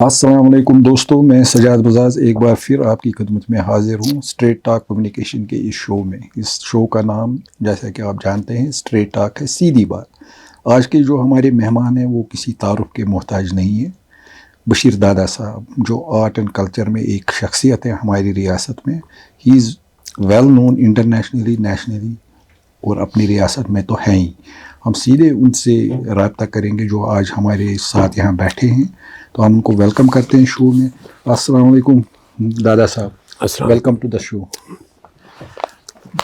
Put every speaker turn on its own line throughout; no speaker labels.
السلام علیکم دوستو، میں سجاد بزاز ایک بار پھر آپ کی خدمت میں حاضر ہوں اسٹریٹ ٹاک کمیونیکیشن کے اس شو میں۔ اس شو کا نام جیسا کہ آپ جانتے ہیں اسٹریٹ ٹاک ہے، سیدھی بات۔ آج کے جو ہمارے مہمان ہیں وہ کسی تعارف کے محتاج نہیں ہیں۔ بشیر دادا صاحب جو آرٹ اینڈ کلچر میں ایک شخصیت ہے ہماری ریاست میں، ہی از ویل نون انٹرنیشنلی نیشنلی، اور اپنی ریاست میں تو ہیں ہی۔ ہم سیدھے ان سے رابطہ کریں گے جو آج ہمارے ساتھ یہاں بیٹھے ہیں، تو ہم ان کو ویلکم کرتے ہیں شو میں۔ السلام علیکم Dada Saheb, welcome to the شو۔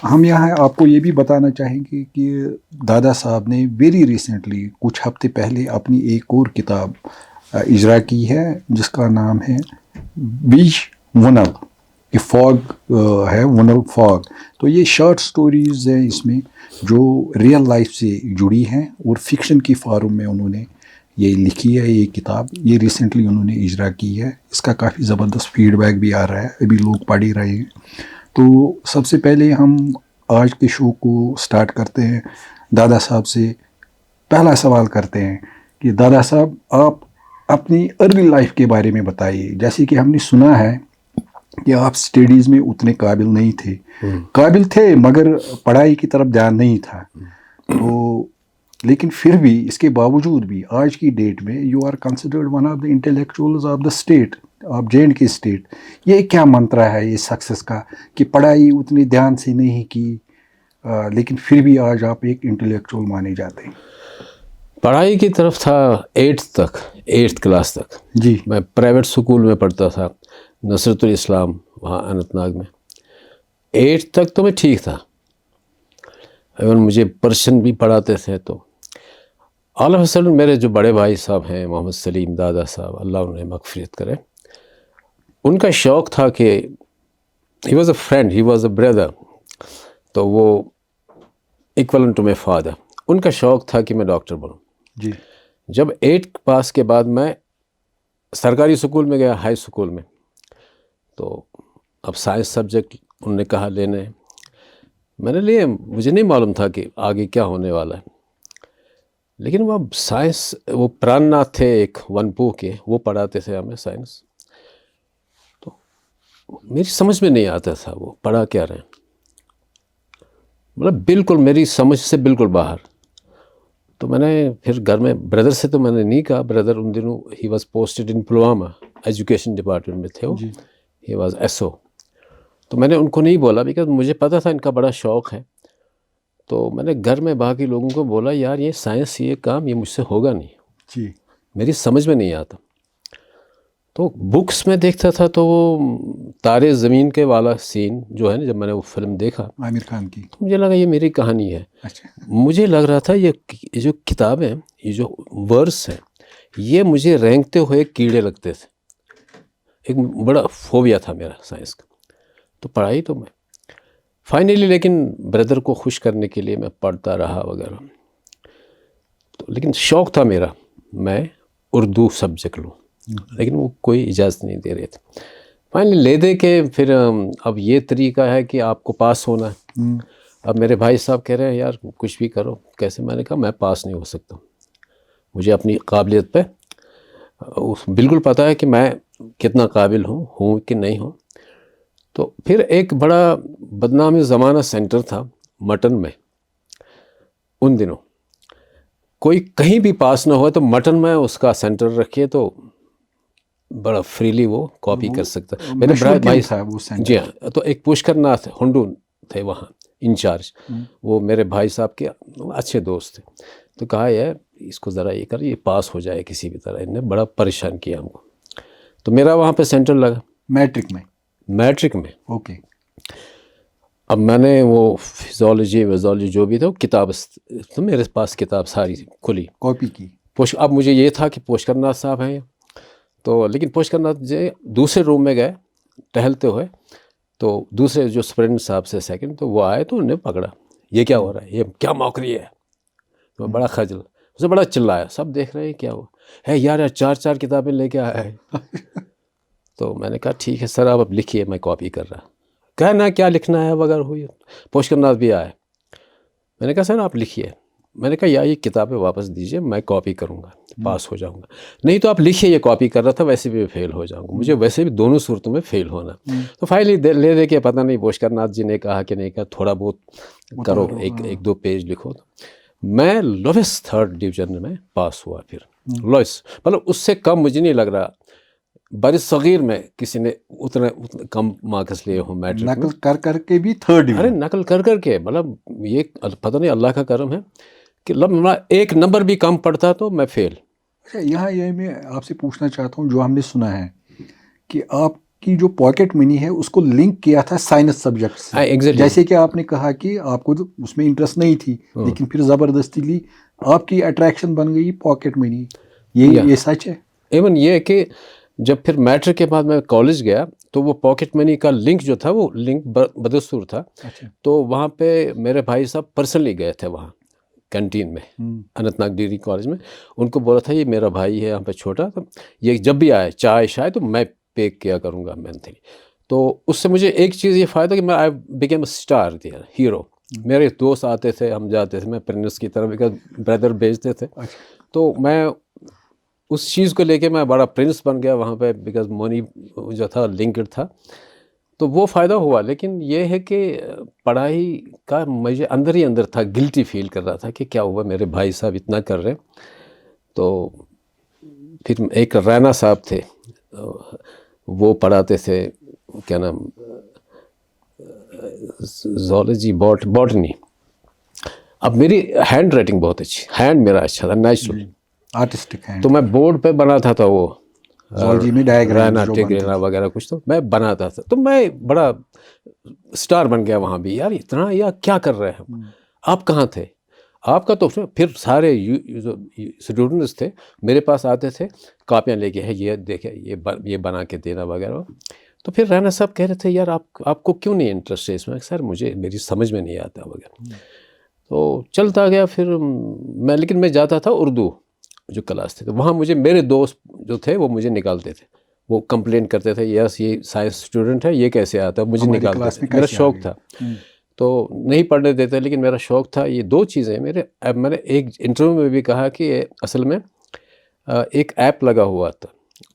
ہم یہاں آپ کو یہ بھی بتانا چاہیں گے کہ دادا صاحب نے ویری ریسنٹلی کچھ ہفتے پہلے اپنی ایک اور کتاب اجرا کی ہے جس کا نام ہے بیچ ونل، کہ فاگ ہے، ونل فاگ۔ تو یہ شارٹ سٹوریز ہیں اس میں جو ریئل لائف سے جڑی ہیں، اور فکشن کی فارم میں انہوں نے یہ لکھی ہے یہ کتاب۔ یہ ریسنٹلی انہوں نے اجرا کی ہے، اس کا کافی زبردست فیڈ بیک بھی آ رہا ہے، ابھی لوگ پڑھ ہی رہے ہیں۔ تو سب سے پہلے ہم آج کے شو کو سٹارٹ کرتے ہیں دادا صاحب سے۔ پہلا سوال کرتے ہیں کہ دادا صاحب آپ اپنی ارلی لائف کے بارے میں بتائیے۔ جیسے کہ ہم نے سنا ہے کہ آپ اسٹڈیز میں اتنے قابل نہیں تھے، قابل تھے مگر پڑھائی کی طرف دھیان نہیں تھا، تو لیکن پھر بھی اس کے باوجود بھی آج کی ڈیٹ میں you are considered one of the intellectuals of the state, of JNK state. یہ کیا منترا ہے یہ سکسیس کا کہ پڑھائی اتنی دھیان سے نہیں کی، لیکن پھر بھی آج آپ ایک انٹلیکچوئل مانے جاتے ہیں؟
پڑھائی کی طرف تھا 8th کلاس تک۔
جی،
میں پرائیویٹ سکول میں پڑھتا تھا، نصرت الاسلام، وہاں اننت ناگ میں۔ 8th تک تو میں ٹھیک تھا، ایون مجھے پرشین بھی پڑھاتے تھے۔ تو آل آف اے سڈن میرے جو بڑے بھائی صاحب ہیں محمد سلیم دادا صاحب، اللہ انہیں مغفرت کرے، ان کا شوق تھا کہ he was a friend, he was a brother, تو وہ ایکولنٹ ٹو مائی فادر۔ ان کا شوق تھا کہ میں ڈاکٹر بنوں۔
جی،
جب 8 پاس کے بعد میں سرکاری سکول میں گیا، ہائی سکول میں، تو اب سائنس سبجیکٹ انہوں نے کہا لینے، میں نے لیے۔ مجھے نہیں معلوم تھا کہ آگے کیا ہونے والا ہے، لیکن وہ سائنس، وہ پران ناتھ تھے ایک ونپو کے، وہ پڑھاتے تھے ہمیں سائنس۔ تو میری سمجھ میں نہیں آتا تھا وہ پڑھا کیا رہے ہیں، مطلب بالکل میری سمجھ سے بالکل باہر۔ تو میں نے پھر گھر میں بردر سے تو میں نے نہیں کہا، بردر ان دنوں he was posted in Pulwama, education department میں تھے وہ، ہی واز SO۔ تو میں نے ان کو نہیں بولا بیکاز مجھے پتا تھا ان کا بڑا شوق ہے۔ تو میں نے گھر میں باقی لوگوں کو بولا یار یہ سائنس، یہ کام یہ مجھ سے ہوگا نہیں،
جی،
میری سمجھ میں نہیں آتا۔ تو بکس میں دیکھتا تھا تو وہ تارے زمین کے والا سین جو ہے نا، جب میں نے وہ فلم دیکھا
عامر خان کی۔
تو مجھے لگا یہ میری کہانی ہے۔
اچھا،
مجھے لگ رہا تھا یہ جو کتابیں، یہ جو ورس ہیں، یہ مجھے رینگتے ہوئے کیڑے لگتے تھے۔ ایک بڑا فوبیا تھا میرا سائنس کا۔ تو پڑھائی تو میں فائنلی، لیکن بردر کو خوش کرنے کے لیے میں پڑھتا رہا وغیرہ، تو لیکن شوق تھا میرا میں اردو سبجیکٹ لوں، لیکن وہ کوئی اجازت نہیں دے رہے تھے۔ فائنلی لے دے کے پھر اب یہ طریقہ ہے کہ آپ کو پاس ہونا ہے۔ اب میرے بھائی صاحب کہہ رہے ہیں یار کچھ بھی کرو کیسے، میں نے کہا میں پاس نہیں ہو سکتا، مجھے اپنی قابلیت پہ بالکل پتہ ہے کہ میں کتنا قابل ہوں کہ نہیں ہوں۔ تو پھر ایک بڑا بدنام زمانہ سینٹر تھا مٹن میں، ان دنوں کوئی کہیں بھی پاس نہ ہوا تو مٹن میں اس کا سینٹر رکھیے تو بڑا فریلی وہ کاپی کر سکتا۔ میرے بھائی
تھا وہ سینٹر؟
جی ہاں، تو ایک پشکر ناتھ ہنڈو تھے وہاں انچارج، وہ میرے بھائی صاحب کے اچھے دوست تھے۔ تو کہا ہے اس کو ذرا یہ کر، یہ پاس ہو جائے کسی بھی طرح، انہیں بڑا پریشان کیا ہم کو۔ تو میرا وہاں پہ سینٹر لگا
میٹرک میں۔ اوکے۔
اب میں نے وہ فزیولوجی جو بھی تھا وہ کتاب، تو میرے پاس کتاب ساری کھلی
کاپی کی۔
اب مجھے یہ تھا کہ پشکر ناتھ صاحب ہیں، تو لیکن پشکر ناتھ جی دوسرے روم میں گئے ٹہلتے ہوئے، تو دوسرے جو سپرنٹ صاحب سے سیکنڈ، تو وہ آئے تو انہیں پکڑا، یہ کیا ہو رہا ہے، یہ کیا موکری ہے۔ تو بڑا خجل، اسے بڑا چلایا، سب دیکھ رہے ہیں کیا ہوا ہے، یار 4 کتابیں لے کے آیا ہے۔ تو میں نے کہا ٹھیک ہے سر آپ اب لکھیے، میں کاپی کر رہا۔ کہنا کیا لکھنا ہے وغیرہ ہوئی، پشکر ناتھ بھی آئے، میں نے کہا سر آپ لکھیے۔ میں نے کہا یا یہ کتابیں واپس دیجیے، میں کاپی کروں گا، پاس ہو جاؤں گا، نہیں تو آپ لکھیے یہ کاپی کر رہا تھا، ویسے بھی فیل ہو جاؤں گا، مجھے ویسے بھی دونوں صورتوں میں فیل ہونا۔ تو فائل ہی لے دے کے پتہ نہیں پوشکر ناتھ جی نے کہا کہ نہیں کہا تھوڑا بہت کرو، ایک دو پیج لکھو۔ تو میں لویسٹ 3rd ڈویژن میں پاس ہوا، پھر لویسٹ، مطلب اس سے کم مجھے نہیں لگ رہا بر صغیر میں کسی نے اتنا کم مارکس لیے ہوں میٹرک میں۔
نقل کر کے بھی 3rd
ارے
ڈویژن؟
نقل کر کے، مطلب یہ پتہ نہیں اللہ کا کرم ہے کہ ایک نمبر بھی کم پڑتا تو میں فیل۔
اچھا، یہاں یہ میں آپ سے پوچھنا چاہتا ہوں، جو ہم نے سنا ہے کہ آپ کی جو پاکٹ منی ہے اس کو لنک کیا تھا سائنس سبجیکٹ سے،
ایگزیکٹلی،
جیسے کہ آپ نے کہا کہ آپ کو اس میں انٹرسٹ نہیں تھی لیکن پھر زبردستی لی، آپ کی اٹریکشن بن گئی پاکٹ منی، یہ سچ ہے؟
ایون یہ کہ جب پھر میٹرک کے بعد میں کالج گیا تو وہ پاکٹ منی کا لنک جو تھا وہ لنک بدستور تھا، تو وہاں پہ میرے بھائی صاحب پرسنلی گئے تھے وہاں کینٹین میں، اننت ناگ ڈگری کالج میں، ان کو بولا تھا یہ میرا بھائی ہے یہاں پہ چھوٹا، تو یہ جب بھی آئے چائے شائے تو میں پے کیا کروں گا منتھلی۔ تو اس سے مجھے ایک چیز یہ فائدہ کہ میں I became a star there, hero. میرے دوست آتے تھے، ہم جاتے تھے، میں پرنس کی طرف بردر بھیجتے تھے، تو میں اس چیز کو لے کے میں بڑا پرنس بن گیا وہاں پہ، بیکاز منی جو تھا لنکڈ تھا، تو وہ فائدہ ہوا۔ لیکن یہ ہے کہ پڑھائی کا مجھے اندر ہی اندر تھا، گلٹی فیل کر رہا تھا کہ کیا ہوا، میرے بھائی صاحب اتنا کر رہے۔ تو پھر ایک رینا صاحب تھے، وہ پڑھاتے تھے کیا نام، زولوجی، باٹنی۔ اب میری ہینڈ رائٹنگ بہت اچھی، ہینڈ میرا اچھا تھا، نیچرل
آرٹسٹک ہے،
تو میں بورڈ پہ بناتا تھا وہ
زولوجی میں ڈائیگرام
رینا ٹیگرینا وغیرہ کچھ، تو میں بناتا تھا، تو میں بڑا اسٹار بن گیا وہاں بھی، یار اتنا یا کیا کر رہے ہیں آپ، کہاں تھے آپ کا؟ تو پھر سارے اسٹوڈنٹس تھے میرے پاس آتے تھے کاپیاں لے کے، ہے یہ دیکھے یہ بنا کے دینا وغیرہ۔ تو پھر رینا صاحب کہہ رہے تھے یار آپ کو کیوں نہیں انٹرسٹ ہے اس میں؟ سر مجھے میری سمجھ میں نہیں آتا وغیرہ، تو چلتا گیا پھر میں، لیکن میں جاتا تھا اردو جو کلاس تھے، تو وہاں مجھے میرے دوست جو تھے وہ مجھے نکالتے تھے، وہ کمپلین کرتے تھے یس یہ سائنس اسٹوڈنٹ ہے، یہ کیسے آتا ہے، مجھے نکالتے تھے، میرا شوق تھا تو نہیں پڑھنے دیتے، لیکن میرا شوق تھا۔ یہ دو چیزیں میں نے ایک انٹرویو میں بھی کہا کہ اصل میں ایک ایپ لگا ہوا تھا،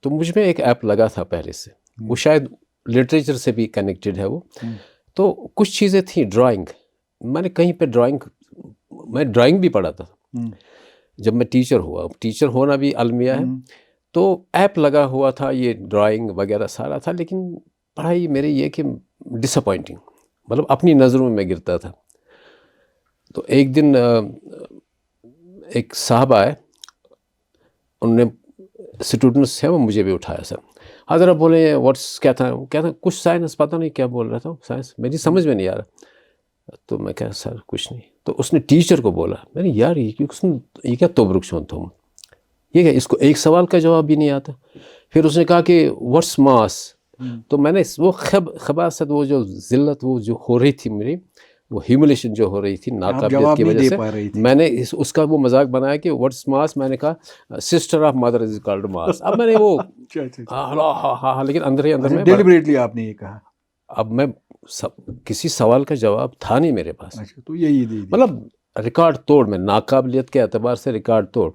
تو مجھ میں ایک ایپ لگا تھا پہلے سے، وہ شاید لٹریچر سے بھی کنیکٹڈ ہے وہ، تو کچھ چیزیں تھیں، ڈرائنگ، میں نے کہیں پہ میں ڈرائنگ بھی پڑھاتا تھا جب میں ٹیچر ہوا، ٹیچر ہونا بھی المیہ ہے، تو ایپ لگا ہوا تھا، یہ ڈرائنگ وغیرہ سارا تھا، لیکن پڑھائی میری یہ کہ ڈس اپوائنٹنگ، مطلب اپنی نظروں میں گرتا تھا۔ تو ایک دن ایک صاحب آئے، انہوں نے اسٹوڈنٹس ہیں، وہ مجھے بھی اٹھایا، سر حضرت بولے کیا تھا کچھ سائنس، پتہ نہیں کیا بول رہا تھا سائنس، میری سمجھ میں نہیں آ رہا، تو میں کہا سر کچھ نہیں، تو اس نے ٹیچر کو بولا، میں نے یار یہ کیا توبرک شون تھا، یہ کیا، اس کو ایک سوال کا جواب بھی نہیں آتا۔ پھر اس نے کہا کہ واٹس ماس، تو میں نے وہ خباثت، وہ جو ذلت وہ جو ہو رہی تھی میری، وہ ہیوملیشن جو ہو رہی تھی ناقابلیت کی وجہ سے، میں نے اس کا وہ مذاق بنایا کہ واٹس ماس، میں نے کہا sister of mother is called ماس۔ اب میں نے وہ ہاں، لیکن اندر ہی اندر میں
ڈیلیبریٹلی آپ نے یہ کہا،
اب میں کسی سوال کا جواب تھا نہیں میرے پاس،
تو یہی
مطلب ریکارڈ توڑ، میں ناقابلیت کے اعتبار سے ریکارڈ توڑ۔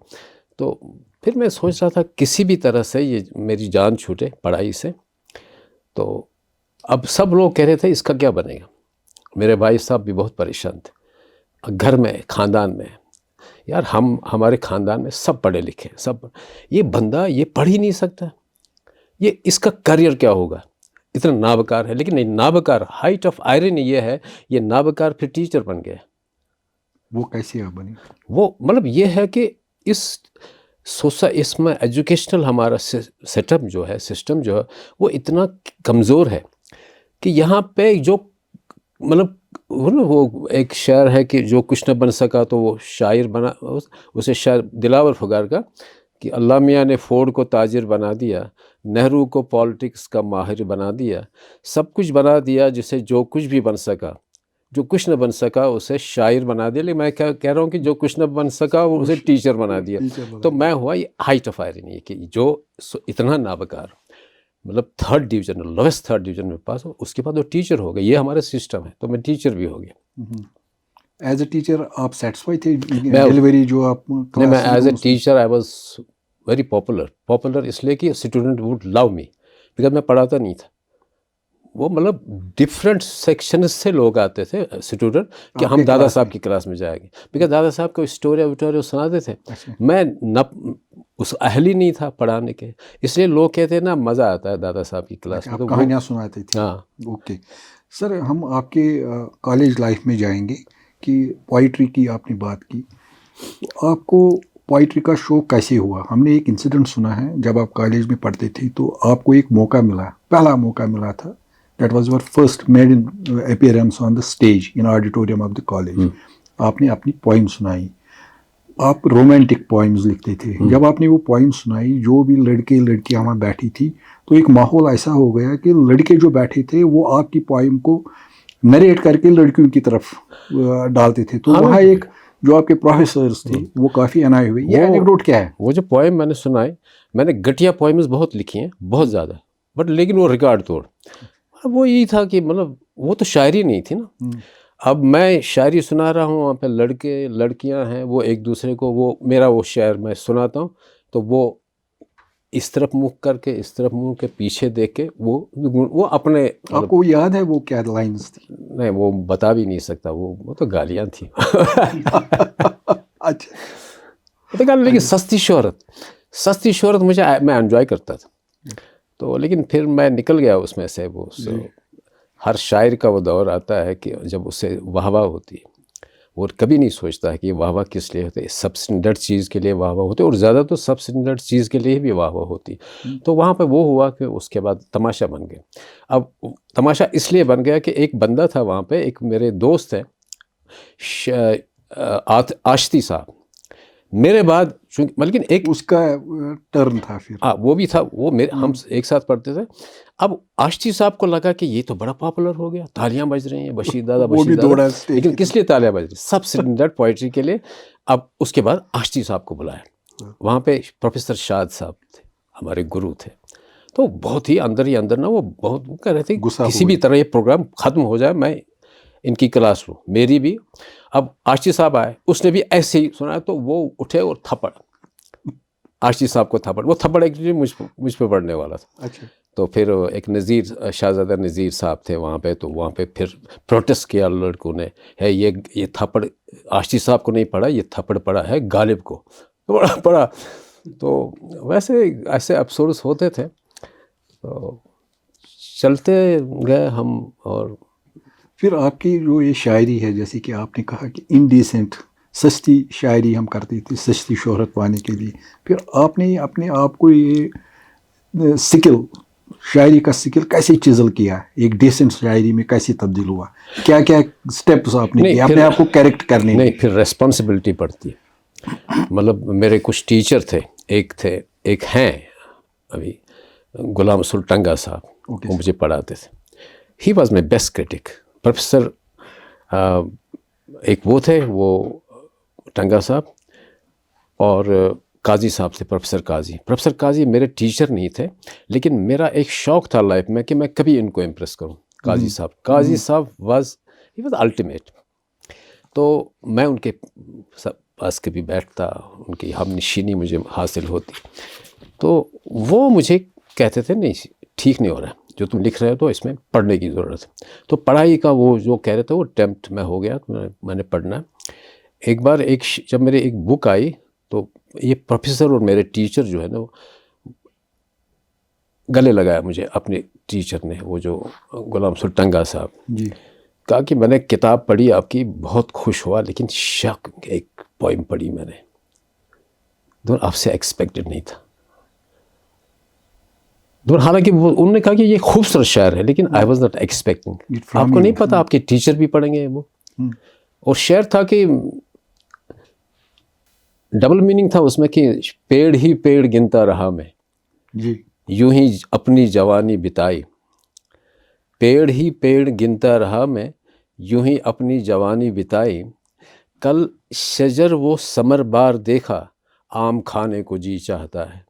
تو پھر میں سوچ رہا تھا کسی بھی طرح سے یہ میری جان چھوٹے پڑھائی سے، تو اب سب لوگ کہہ رہے تھے اس کا کیا بنے گا، میرے بھائی صاحب بھی بہت پریشان تھے، گھر میں، خاندان میں، یار ہمارے خاندان میں سب پڑھے لکھے، سب، یہ بندہ یہ پڑھ ہی نہیں سکتا، یہ اس کا کریئر کیا ہوگا، اتنا نابکار ہے۔ لیکن نہیں، نابکار، ہائٹ آف آئرنی یہ ہے، یہ نابکار پھر ٹیچر بن گیا۔
وہ کیسے بنی؟
وہ مطلب یہ ہے کہ اس میں ایجوکیشنل ہمارا سیٹ اپ جو ہے، سسٹم جو ہے، وہ اتنا کمزور ہے کہ یہاں پہ جو مطلب وہ ایک شعر ہے کہ جو کچھ نہ بن سکا تو وہ شاعر بنا، اسے شاعر دلاور پھگار کا، کہ اللہ میاں نے فورڈ کو تاجر بنا دیا، نہرو کو پالیٹکس کا ماہر بنا دیا، سب کچھ بنا دیا جسے جو کچھ بھی بن سکا، جو کچھ نہ بن سکا اسے شاعر بنا دیا، لیکن میں کہہ رہا ہوں کہ جو کچھ نہ بن سکا وہ اسے ٹیچر بنا دیا۔ تو میں ہوا یہ ہائٹ آف آئرنی کہ جو اتنا نابکار، مطلب 3rd division, lowest 3rd division میں پاس ہو، اس کے بعد وہ ٹیچر ہو گیا، یہ ہمارا سسٹم ہے، تو میں ٹیچر بھی ہو گیا۔
ایز اے ٹیچر آپ سیٹسفائی تھے ڈیلیوری جو آپ
نہیں، میں as a teacher I was very popular اس لیے کہ student would love me, because میں پڑھاتا نہیں تھا. وہ مطلب ڈفرینٹ سیکشن سے لوگ آتے تھے اسٹوڈنٹ کہ ہم دادا صاحب کی کلاس میں جائیں گے، بیکاز دادا صاحب کو اسٹوری وٹوری سناتے تھے. میں نہ اس اہل ہی نہیں تھا پڑھانے کے، اس لیے لوگ کہتے ہیں نا مزہ آتا ہے دادا صاحب کی کلاس میں.
آپ کہانیاں سناتے تھے.
ہاں.
اوکے سر، ہم آپ کے کالج لائف میں جائیں گے کہ پوئٹری کی آپ نے بات کی. آپ کو پوئٹری کا شوق کیسے ہوا؟ ہم نے ایک انسیڈنٹ سنا ہے، جب آپ کالج میں پڑھتے تھے تو آپ کو ایک موقع ملا، پہلا موقع ملا تھا. That was your first maiden appearance on the stage in auditorium of the college. آپ نے اپنی پوئم سنائی. آپ رومانٹک پوئمز لکھتے تھے. جب آپ نے وہ پوئم سنائی، جو بھی لڑکے لڑکیاں وہاں بیٹھی تھی، تو ایک ماحول ایسا ہو گیا کہ لڑکے جو بیٹھے تھے وہ آپ کی پوئم کو نریٹ کر کے لڑکیوں کی طرف ڈالتے تھے. تو وہاں ایک جو آپ کے پروفیسرز تھے وہ کافی انائے ہوئے. یہ اینیکڈوٹ کیا ہے؟
وہ جو پوئم میں نے سنائی، میں نے گھٹیا پوئمز بہت لکھی ہیں، بہت زیادہ، بٹ لیکن وہ ریکارڈ توڑ. وہ یہی تھا کہ مطلب وہ تو شاعری نہیں تھی نا. اب میں شاعری سنا رہا ہوں، وہاں پہ لڑکے لڑکیاں ہیں، وہ ایک دوسرے کو وہ میرا وہ شعر میں سناتا ہوں تو وہ اس طرف منہ کر کے اس طرف منہ کے پیچھے دیکھ کے وہ اپنے.
آپ کو یاد ہے وہ کیا لائنز تھی؟
نہیں، وہ بتا بھی نہیں سکتا، وہ تو گالیاں تھیں.
اچھا.
لیکن سستی شہرت میں انجوائے کرتا تھا. تو لیکن پھر میں نکل گیا اس میں سے. وہ ہر شاعر کا وہ دور آتا ہے کہ جب اسے واہ واہ ہوتی ہے، وہ کبھی نہیں سوچتا ہے کہ یہ واہ واہ کس لیے ہوتے. سب اسٹینڈرڈ چیز کے لیے واہ واہ ہوتے، اور زیادہ تو سب اسٹینڈرڈ چیز کے لیے بھی واہ واہ ہوتی. تو وہاں پہ وہ ہوا کہ اس کے بعد تماشا بن گیا. اب تماشا اس لیے بن گیا کہ ایک بندہ تھا وہاں پہ، ایک میرے دوست ہے آشتی صاحب، میرے بعد لیکن ایک
اس کا ٹرن تھا پھر.
وہ بھی تھا، وہ ہم ایک ساتھ پڑھتے تھے. اب آشتی صاحب کو لگا کہ یہ تو بڑا پاپولر ہو گیا، تالیاں بج رہی ہیں، بشیر دادا. لیکن کس لیے تالیاں بج رہی؟ سب اسٹینڈرڈ پوئٹری کے لیے. اب اس کے بعد آشتی صاحب کو بلایا. وہاں پہ پروفیسر شاد صاحب تھے، ہمارے گرو تھے. تو بہت ہی اندر نا وہ بہت کہہ رہے تھے کسی بھی طرح یہ پروگرام ختم ہو جائے، میں ان کی کلاس لوں، میری بھی. اب آشتی صاحب آئے، اس نے بھی ایسے ہی سنا، تو وہ اٹھے اور تھپڑ آشتی صاحب کو تھپڑ. وہ تھپڑ ایکچولی مجھ پہ پڑنے والا تھا.
اچھا.
تو پھر ایک شہزادہ نذیر صاحب تھے وہاں پہ، تو وہاں پہ پھر پروٹیسٹ کیا لڑکوں نے، ہے یہ تھپڑ آشتی صاحب کو نہیں پڑا، یہ تھپڑ پڑا ہے غالب کو پڑا. تو ویسے ایسے افسوس ہوتے تھے. تو چلتے گئے ہم. اور
پھر آپ کی جو یہ شاعری ہے، جیسے کہ آپ نے کہا کہ انڈیسنٹ سستی شاعری ہم کرتے تھے سستی شہرت پانے کے لیے، پھر آپ نے اپنے آپ کو یہ سکل، شاعری کا سکل کیسے چزل کیا، ایک ڈیسنٹ شاعری میں کیسے تبدیل ہوا، کیا کیا سٹیپس آپ نے کیے اپنے آپ کو کریکٹ کرنے
نہیں، پھر ریسپانسبلٹی پڑتی ہے. مطلب میرے کچھ ٹیچر تھے، ایک ہیں ابھی غلام رسول ٹنگا صاحب، وہ مجھے پڑھاتے تھے. He was my best Currituck. Professor ایک وہ تھے، وہ ٹنگا صاحب، اور قاضی صاحب تھے، پروفیسر قاضی میرے ٹیچر نہیں تھے، لیکن میرا ایک شوق تھا لائف میں کہ میں کبھی ان کو امپریس کروں. قاضی صاحب واز الٹیمیٹ. تو میں ان کے پاس کبھی بیٹھتا، ان کی ہم نشینی مجھے حاصل ہوتی. تو وہ مجھے کہتے تھے نہیں ٹھیک نہیں ہو رہا ہے جو تم لکھ رہے ہو، تو اس میں پڑھنے کی ضرورت ہے. تو پڑھائی کا وہ جو کہہ رہے تھے وہ اٹیمپٹ میں ہو گیا، میں نے پڑھنا. ایک بار جب میرے ایک بک آئی، تو یہ پروفیسر اور میرے ٹیچر جو ہے نا، گلے لگایا مجھے اپنے ٹیچر نے، وہ جو غلام رسول ٹنگا صاحب.
جی.
کہا کہ میں نے کتاب پڑھی آپ کی، بہت خوش ہوا، لیکن شک ایک پوئم پڑھی میں نے، آپ سے ایکسپیکٹڈ نہیں تھا. حالانکہ انہوں نے کہا کہ یہ خوبصورت شعر ہے، لیکن آئی واز ناٹ ایکسپیکٹنگ. آپ کو نہیں پتا، آپ کے ٹیچر بھی پڑھیں گے وہ. اور شعر تھا کہ ڈبل میننگ تھا اس میں، کہ پیڑ ہی پیڑ گنتا رہا میں،
جی،
یوں ہی اپنی جوانی بتائی. پیڑ ہی پیڑ گنتا رہا میں، یوں ہی اپنی جوانی بتائی. کل شجر وہ ثمر بار دیکھا، آم کھانے کو جی چاہتا ہے.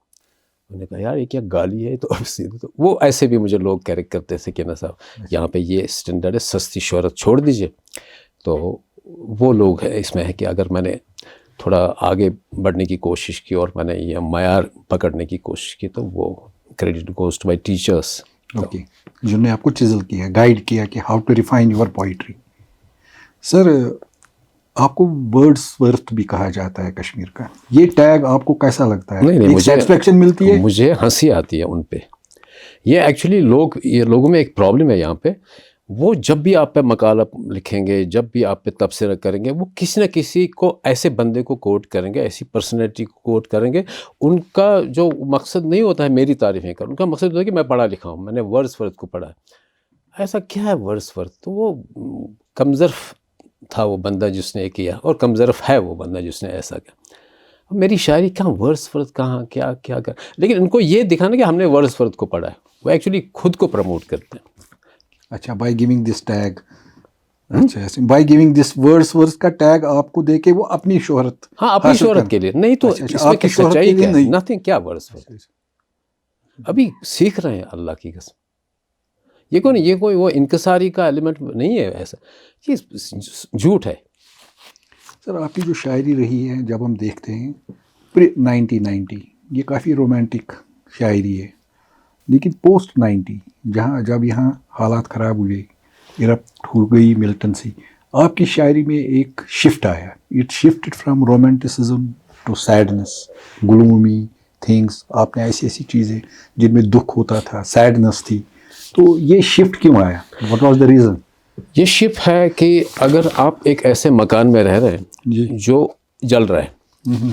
انہوں نے کہا یار یہ کیا گالی ہے. تو وہ ایسے بھی مجھے لوگ کریکٹ کرتے تھے کہ نا صاحب یہاں پہ یہ اسٹینڈرڈ ہے، سستی شہرت چھوڑ دیجئے. تو وہ لوگ ہیں اس میں ہے کہ اگر میں نے تھوڑا آگے بڑھنے کی کوشش کی اور میں نے یہ معیار پکڑنے کی کوشش کی تو وہ credit goes to my teachers.
Okay, جنہوں نے آپ کو چزل کیا, گائیڈ کیا کہ how to refine your poetry. Sir آپ کو ورڈس ورتھ بھی کہا جاتا ہے کشمیر کا, یہ ٹیگ آپ کو کیسا لگتا ہے؟
نہیں,
ایک سیٹسفیکشن ملتی ہے؟
مجھے ہنسی آتی ہے ان پہ. یہ ایکچولی لوگوں میں ایک پرابلم ہے یہاں پہ. وہ جب بھی آپ پہ مقالہ لکھیں گے, جب بھی آپ پہ تبصرہ کریں گے, وہ کسی نہ کسی کو ایسے بندے کو کوٹ کریں گے, ایسی پرسنالٹی کو کوٹ کریں گے. ان کا جو مقصد نہیں ہوتا ہے میری تعریفیں کرنا, ان کا مقصد ہوتا ہے کہ میں پڑھا لکھا ہوں, میں نے ورڈس ورتھ کو پڑھا. ایسا کیا ہے ورڈس ورتھ؟ تو وہ کمظرف تھا وہ بندہ جس نے کیا, اور کمظرف ہے وہ بندہ جس نے ایسا کیا. میری شاعری کہاں ورڈس ورتھ کہاں کیا کر, لیکن ان کو یہ دکھانا کہ ہم نے ورڈس ورتھ کو پڑھا ہے. وہ ایکچولی خود کو پروموٹ کرتے ہیں.
اچھا, بائی گیونگ دس ٹیگ, اچھا by giving this words worth کا ٹیگ آپ کو دے کے وہ اپنی شہرت,
ہاں اپنی شہرت کے لیے نہیں. تو اس میں سچائی کیا ہے؟ نتھنگ. کیا ورڈس ورتھ؟ ابھی سیکھ رہے ہیں اللہ کی قسم. یہ کوئی وہ انکساری کا ایلیمنٹ نہیں ہے, ایسا یہ جھوٹ ہے.
سر آپ کی جو شاعری رہی ہے جب ہم دیکھتے ہیں پری 1990 یہ کافی رومانٹک شاعری ہے, لیکن پوسٹ 90 جب یہاں حالات خراب ہوئے, ایرپٹ ہو گئی ملٹنسی, آپ کی شاعری میں ایک شفٹ آیا. It shifted from romanticism to sadness, gloomy things. آپ نے ایسی چیزیں جن میں دکھ ہوتا تھا, سیڈنس تھی, تو یہ شفٹ کیوں آیا؟ What was the reason?
یہ شفٹ ہے کہ اگر آپ ایک ایسے مکان میں رہ رہے ہیں جو جل رہا ہے,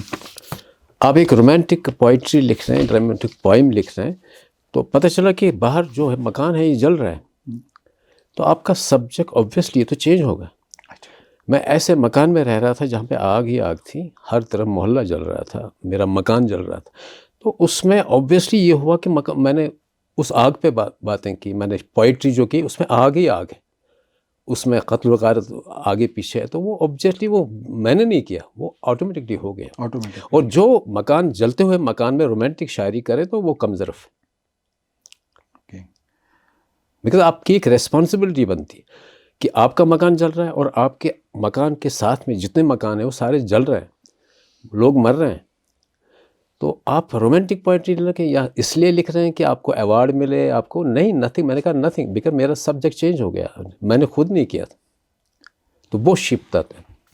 آپ ایک رومانٹک پوئٹری لکھ رہے ہیں, رومانٹک پوئم لکھ رہے ہیں, تو پتہ چلا کہ باہر جو ہے مکان ہے یہ جل رہا ہے, تو آپ کا سبجیکٹ آبویسلی تو چینج ہوگا. میں ایسے مکان میں رہ رہا تھا جہاں پہ آگ ہی آگ تھی, ہر طرف محلہ جل رہا تھا, میرا مکان جل رہا تھا. تو اس میں آبویسلی یہ ہوا کہ میں نے اس آگ پہ باتیں کی, میں نے پوئٹری جو کی اس میں آگ ہی آگ ہے, اس میں قتل و غارت آگے پیچھے ہے. تو وہ آبجیکٹلی وہ میں نے نہیں کیا, وہ آٹومیٹکلی ہو گیا. اور جو مکان جلتے ہوئے مکان میں رومانٹک شاعری کرے تو وہ کمظرف ہے. بیکاز آپ کی ایک ریسپانسبلٹی بنتی ہے کہ آپ کا مکان جل رہا ہے, اور آپ کے مکان کے ساتھ میں جتنے مکان ہیں وہ سارے جل رہے ہیں, لوگ مر رہے ہیں. تو آپ رومانٹک پوئٹری لکھیں یا اس لیے لکھ رہے ہیں کہ آپ کو ایوارڈ ملے, آپ کو نہیں, نتھنگ. میں نے کہا نتھنگ, بیکاز میرا سبجیکٹ چینج ہو گیا, میں نے خود نہیں کیا تھا. تو وہ شفٹ تھا.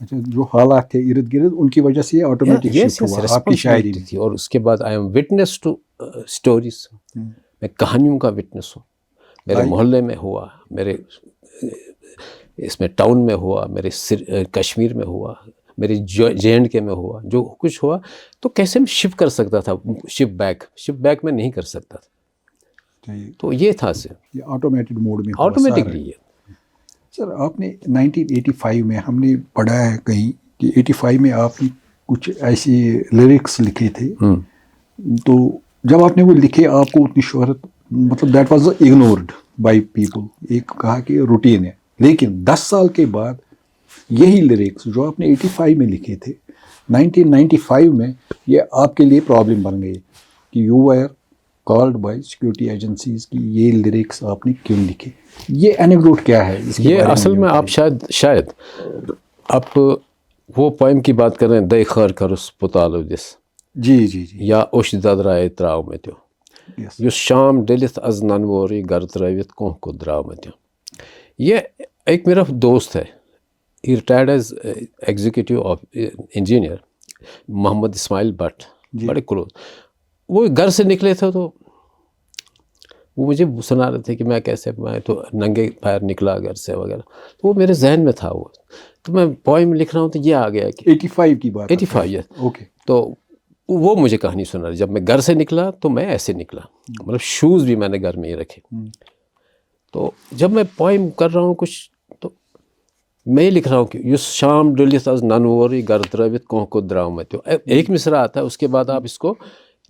اچھا, جو حالات تھے ارد گرد ان کی وجہ سے یہ آٹومیٹک شفٹ ہوا آپ کی شاعری میں
تھی. اور اس کے بعد I am witness to stories, میں کہانیوں کا وٹنس ہوں. میرے محلے میں ہوا, میرے اس میں ٹاؤن میں ہوا, میرے کشمیر میں ہوا, میرے JNK میں ہوا, جو کچھ ہوا. تو کیسے میں شفٹ کر سکتا تھا, شفٹ بیک میں نہیں کر سکتا تھا. تو یہ تھا سر,
یہ آٹومیٹک موڈ میں
آٹومیٹکلی.
سر آپ نے 1985 میں ہم نے پڑھا ہے کہیں کہ 85 میں آپ نے کچھ ایسی لیرکس لکھے تھے, تو جب آپ نے وہ لکھے آپ کو اتنی شہرت, مطلب that was ignored by people, ایک کہا کہ روٹین ہے. لیکن 10 سال کے بعد یہی لیرکس جو آپ نے 85 میں لکھے تھے 1995 میں یہ آپ کے لیے پرابلم بن گئی کہ you are called by security agencies کی یہ لیرکس آپ نے کیوں لکھے. یہ اینیکڈوٹ کیا ہے؟
یہ اصل میں آپ شاید آپ وہ پوئم کی بات کر رہے ہیں, دے خیر کرس پتالو دس,
جی,
یا اوش ددرائے تراؤ میں تیو, یس شام ڈلت از ننوری گر تروت کوہ کو دراؤ میں تیو. یہ ایک میرا دوست ہے, he retired as executive of engineer, Mohammad Ismail Butt, بڑے کلوز. وہ گھر سے نکلے تھے تو وہ مجھے سنا رہے تھے کہ میں کیسے, میں تو ننگے پیر نکلا گھر سے وغیرہ. تو وہ میرے ذہن میں تھا. وہ تو میں پوئم لکھ رہا ہوں تو یہ آ گیا کہ
85 کی بات,
85.
اوکے.
تو وہ مجھے کہانی سنا رہی. جب میں گھر سے نکلا تو میں ایسے نکلا, مطلب شوز بھی میں نے گھر میں ہی رکھے. تو جب میں پوئم کر رہا ہوں کچھ, تو میں یہ لکھ رہا ہوں کہ یس شام ڈلت از ننوری گر تروت کوہ کو دراؤ میں تیو. ایک مصرع آتا ہے, اس کے بعد آپ اس کو,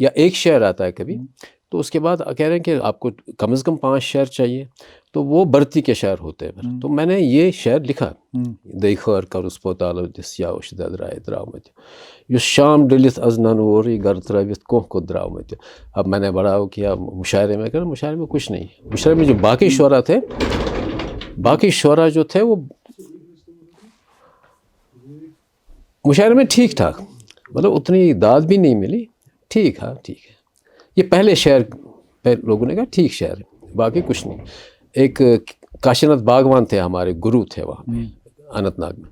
یا ایک شعر آتا ہے کبھی, تو اس کے بعد کہہ رہے ہیں کہ آپ کو کم از کم 5 شعر چاہیے, تو وہ برتی کے شعر ہوتے ہیں. تو میں نے یہ شعر لکھا, دے خیر کرس پوتالو دس یا اوش ددرائے تراؤ میں تیو, یس شام ڈلت از ننوری گر تروت کوہ کو دراؤ میں تیو. اب میں نے بڑا کیا مشاعرے میں, مشاعرے میں کچھ نہیں, مشاعرے میں جو باقی شعراء تھے, باقی شعراء جو تھے وہ مشاعرے میں ٹھیک ٹھاک، مطلب اتنی داد بھی نہیں ملی، ٹھیک ہے ٹھیک ہے. یہ پہلے شعر پہ لوگوں نے کہا ٹھیک شعر ہے، باقی کچھ نہیں. ایک کاشی ناتھ باغوان تھے ہمارے گرو تھے وہاں پہ اننت ناگ میں،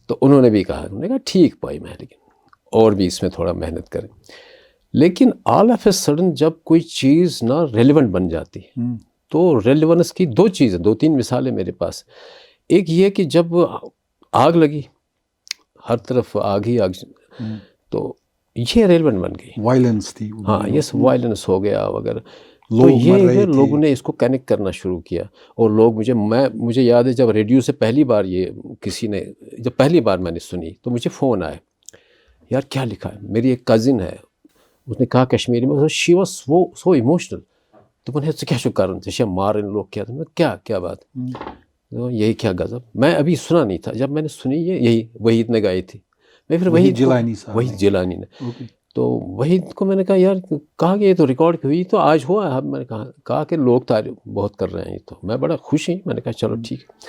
تو انہوں نے بھی کہا، انہوں نے کہا ٹھیک پوائم ہے لیکن اور بھی اس میں تھوڑا محنت کریں. لیکن آل آف اے سڈن جب کوئی چیز نہ ریلیونٹ بن جاتی ہے تو ریلیونس کی دو چیزیں، دو تین مثالیں میرے پاس. ایک یہ کہ جب آگ لگی، ہر طرف آگ ہی آگ، تو یہ ریلیونٹ بن گئی،
وائلنس تھی.
ہاں یس وائلنس ہو گیا وغیرہ. تو یہ لوگوں نے اس کو کنیکٹ کرنا شروع کیا. اور لوگ مجھے یاد ہے جب ریڈیو سے پہلی بار یہ کسی نے، جب پہلی بار میں نے سنی تو مجھے فون آیا، یار کیا لکھا ہے. میری ایک کزن ہے، اس نے کہا کشمیری میں، شی واز سو ایموشنل. تو میں نے کیا چھو کرن تھے مارن لوگ کیا تھا، کیا بات، یہی کیا غضب. میں ابھی سنا نہیں تھا، جب میں نے سنی یہی وحید نے گائی تھی. میں پھر وحید جیلانی نے، تو وحید کو میں نے کہا یار کہا کہ یہ تو ریکارڈ ہوئی تو آج ہوا ہے. میں نے کہا کہ لوگ تعریف بہت کر رہے ہیں، تو میں بڑا خوش ہوں. میں نے کہا چلو ٹھیک ہے.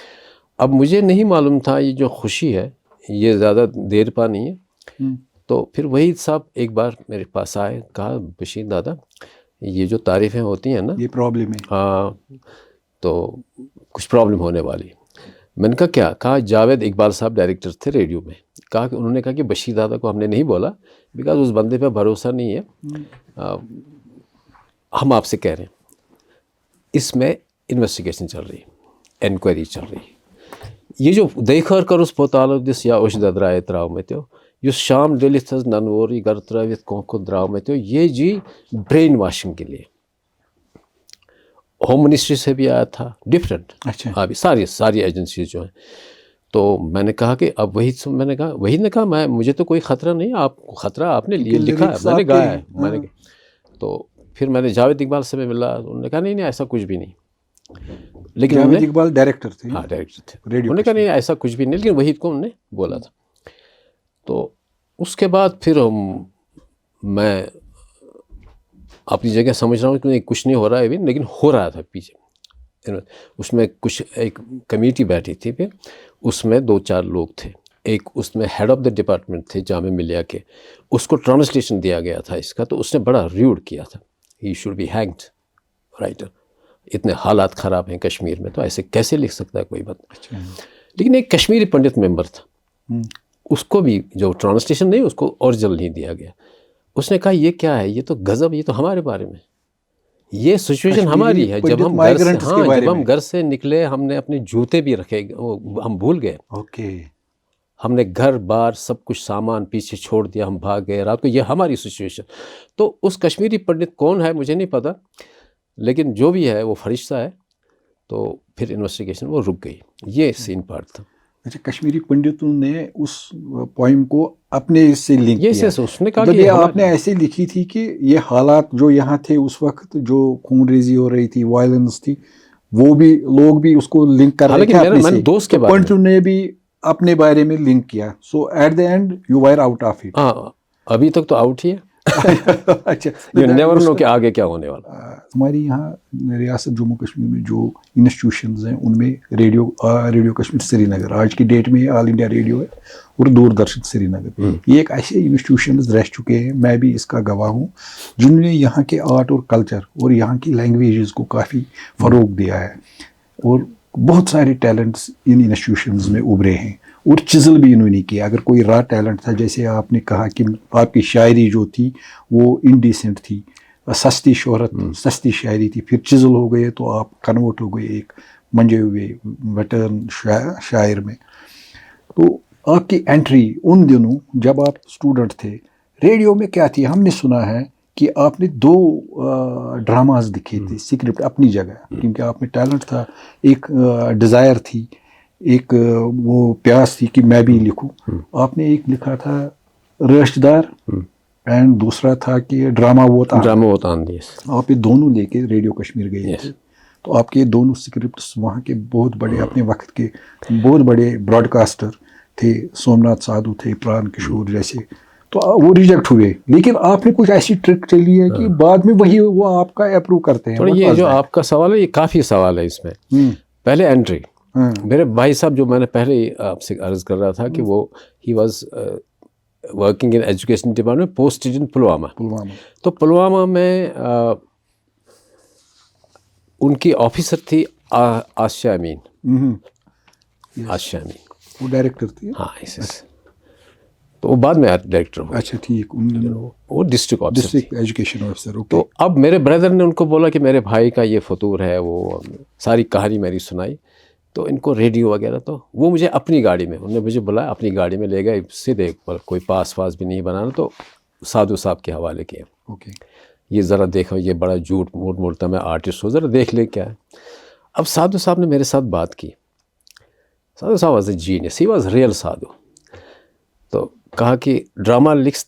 اب مجھے نہیں معلوم تھا یہ جو خوشی ہے یہ زیادہ دیر پا نہیں ہے. تو پھر وحید صاحب ایک بار میرے پاس آئے، کہا بشیر دادا یہ جو تعریفیں ہوتی ہیں نا،
یہ پرابلم ہے.
ہاں تو کچھ پرابلم ہونے والی. میں نے کہا کیا؟ کہا جاوید اقبال صاحب ڈائریکٹر تھے ریڈیو میں. کہا کہ انہوں نے کہا کہ بشیر دادا کو ہم نے نہیں بولا بیکاز اس بندے پہ بھروسہ نہیں ہے، ہم آپ سے کہہ رہے ہیں. اس میں انویسٹیگیشن چل رہی ہے، انکوائری چل رہی ہے. یہ جو دیکھر کروس پوتالو دس یا اوش ددرائے تراؤ میں تھو یس شام ڈلت حض ننوری گر ترٲوِتھ کونکو دراؤ میں تھو، یہ جی برین واشنگ کے لیے. ہوم منسٹری سے بھی آیا تھا، ڈفرینٹ. ہاں بھی ساری ایجنسیز جو ہیں. تو میں نے کہا کہ اب میں نے کہا وحید نے کہا مجھے تو کوئی خطرہ نہیں، آپ کو خطرہ آپ نے لکھا ہے، میں نے گایا ہے. میں نے تو پھر میں نے جاوید اقبال سے ملا، انہوں نے کہا نہیں ایسا کچھ بھی نہیں. لیکن
جاوید اقبال ڈائریکٹر تھے.
ہاں ڈائریکٹر تھے. انہوں نے کہا نہیں ایسا کچھ بھی نہیں، لیکن وحید کو انہوں نے بولا تھا. تو اس کے بعد پھر میں اپنی جگہ سمجھ رہا ہوں کہ کچھ نہیں ہو رہا ہے ابھی، لیکن ہو رہا تھا پیچھے. اس میں کچھ ایک کمیٹی بیٹھی تھی، پھر اس میں 2-4 لوگ تھے. ایک اس میں ہیڈ آف دا ڈپارٹمنٹ تھے جامعہ ملیہ کے، اس کو ٹرانسلیشن دیا گیا تھا اس کا، تو اس نے بڑا ریوڈ کیا تھا. He should be hanged writer, اتنے حالات خراب ہیں کشمیر میں تو ایسے کیسے لکھ سکتا ہے کوئی بات. لیکن ایک کشمیری پنڈت ممبر تھا، اس کو بھی جو ٹرانسلیشن نہیں، اس کو اوریجنل نہیں دیا گیا. اس نے کہا یہ کیا ہے، یہ تو غضب، یہ تو ہمارے بارے میں، یہ سچویشن ہماری ہے. جب ہم گھر سے نکلے ہم نے اپنے جوتے بھی رکھے، ہم بھول گئے. ہم نے گھر بار سب کچھ سامان پیچھے چھوڑ دیا، ہم بھاگ گئے رات کو. یہ ہماری سچویشن. تو اس کشمیری پنڈت کون ہے مجھے نہیں پتا، لیکن جو بھی ہے وہ فرشتہ ہے. تو پھر انویسٹیگیشن وہ رک گئی. یہ سین پارٹ تھا.
اچھا، کشمیری پنڈتوں نے اس پوائم کو اپنے اس سے لنک کیا.
اس نے کہا
کہ آپ نے ایسے لکھی تھی کہ یہ حالات جو یہاں تھے اس وقت، جو خون ریزی ہو رہی تھی، وائلنس تھی، وہ بھی لوگ بھی اس کو لنک کر رہے تھے اپنے سے.
دوست کے بارے
پنڈتوں نے بھی اپنے بارے میں لنک کیا. So at the end you were out of it.
ہاں ابھی تک تو آؤٹ ہی ہے.
اچھا،
یو نیور نو کہ آگے کیا ہونے والا.
ہماری یہاں ریاست جموں کشمیر میں جو انسٹیٹیوشنز ہیں ان میں ریڈیو کشمیر سری نگر آج کی ڈیٹ میں آل انڈیا ریڈیو ہے، اور دوردرشن سری نگر، یہ ایک ایسے انسٹیٹیوشنز رہ چکے ہیں، میں بھی اس کا گواہ ہوں، جنہوں نے یہاں کے آرٹ اور کلچر اور یہاں کی لینگویجز کو کافی فروغ دیا ہے. اور بہت سارے ٹیلنٹس ان انسٹیٹیوشنز میں ابھرے ہیں، اور چزل بھی انہوں نے کیا. اگر کوئی را ٹیلنٹ تھا، جیسے آپ نے کہا کہ آپ کی شاعری جو تھی وہ انڈیسنٹ تھی، سستی شہرت، سستی شاعری تھی، پھر چزل ہو گئے تو آپ کنورٹ ہو گئے ایک منجے ہوئے ویٹرن شاعر میں. تو آپ کی انٹری ان دنوں جب آپ اسٹوڈنٹ تھے ریڈیو میں کیا تھی؟ ہم نے سنا ہے کہ آپ نے 2 ڈراماز لکھے تھے، اسکرپٹ اپنی جگہ، کیونکہ آپ میں ٹیلنٹ تھا، ایک ڈیزائر تھی، ایک وہ پیاس تھی کہ میں بھی لکھوں. آپ نے ایک لکھا تھا رشتہ دار، اینڈ دوسرا تھا کہ ڈرامہ ووتان. آپ یہ دونوں لے کے ریڈیو کشمیر گئے تھے. تو آپ کے دونوں اسکرپٹس وہاں کے بہت بڑے، اپنے وقت کے بہت بڑے براڈ کاسٹر تھے، سومناتھ سادھو تھے، پران کشور جیسے، تو وہ ریجیکٹ ہوئے. لیکن آپ نے کچھ ایسی ٹرک چلی ہے کہ بعد میں وہی وہ آپ کا اپروو کرتے ہیں.
یہ جو آپ کا سوال ہے یہ کافی سوال ہے. اس میں پہلے انٹری میرے بھائی صاحب جو میں نے پہلے ہی آپ سے عرض کر رہا تھا کہ وہ he was working in education department posted in Pulwama. تو پلوامہ میں ان کی آفیسر تھی آسیہ امین. آسیہ امین
وہ ڈائریکٹر تھی.
ہاں ایسے تو وہ بعد میں ڈائریکٹر ہو.
اچھا ٹھیک.
وہ district officer
district education officer.
تو اب میرے بردر نے ان کو بولا کہ میرے بھائی کا یہ فطور ہے, وہ ساری کہانی میری سنائی. تو ان کو ریڈیو وغیرہ, تو وہ مجھے اپنی گاڑی میں, انہوں نے مجھے بلایا اپنی گاڑی میں لے گئے سیدھے, کوئی پاس بھی نہیں بنانا, تو سادھو صاحب کے حوالے کیا.
اوکے.
یہ ذرا دیکھو, یہ بڑا جھوٹ موٹ موڑتا, میں آرٹسٹ ہوں, ذرا دیکھ لے کیا ہے. اب سادھو صاحب نے میرے ساتھ بات کی. Sadhu Sahab was a genius, he was real sadhu. تو کہا کہ ڈرامہ لکھ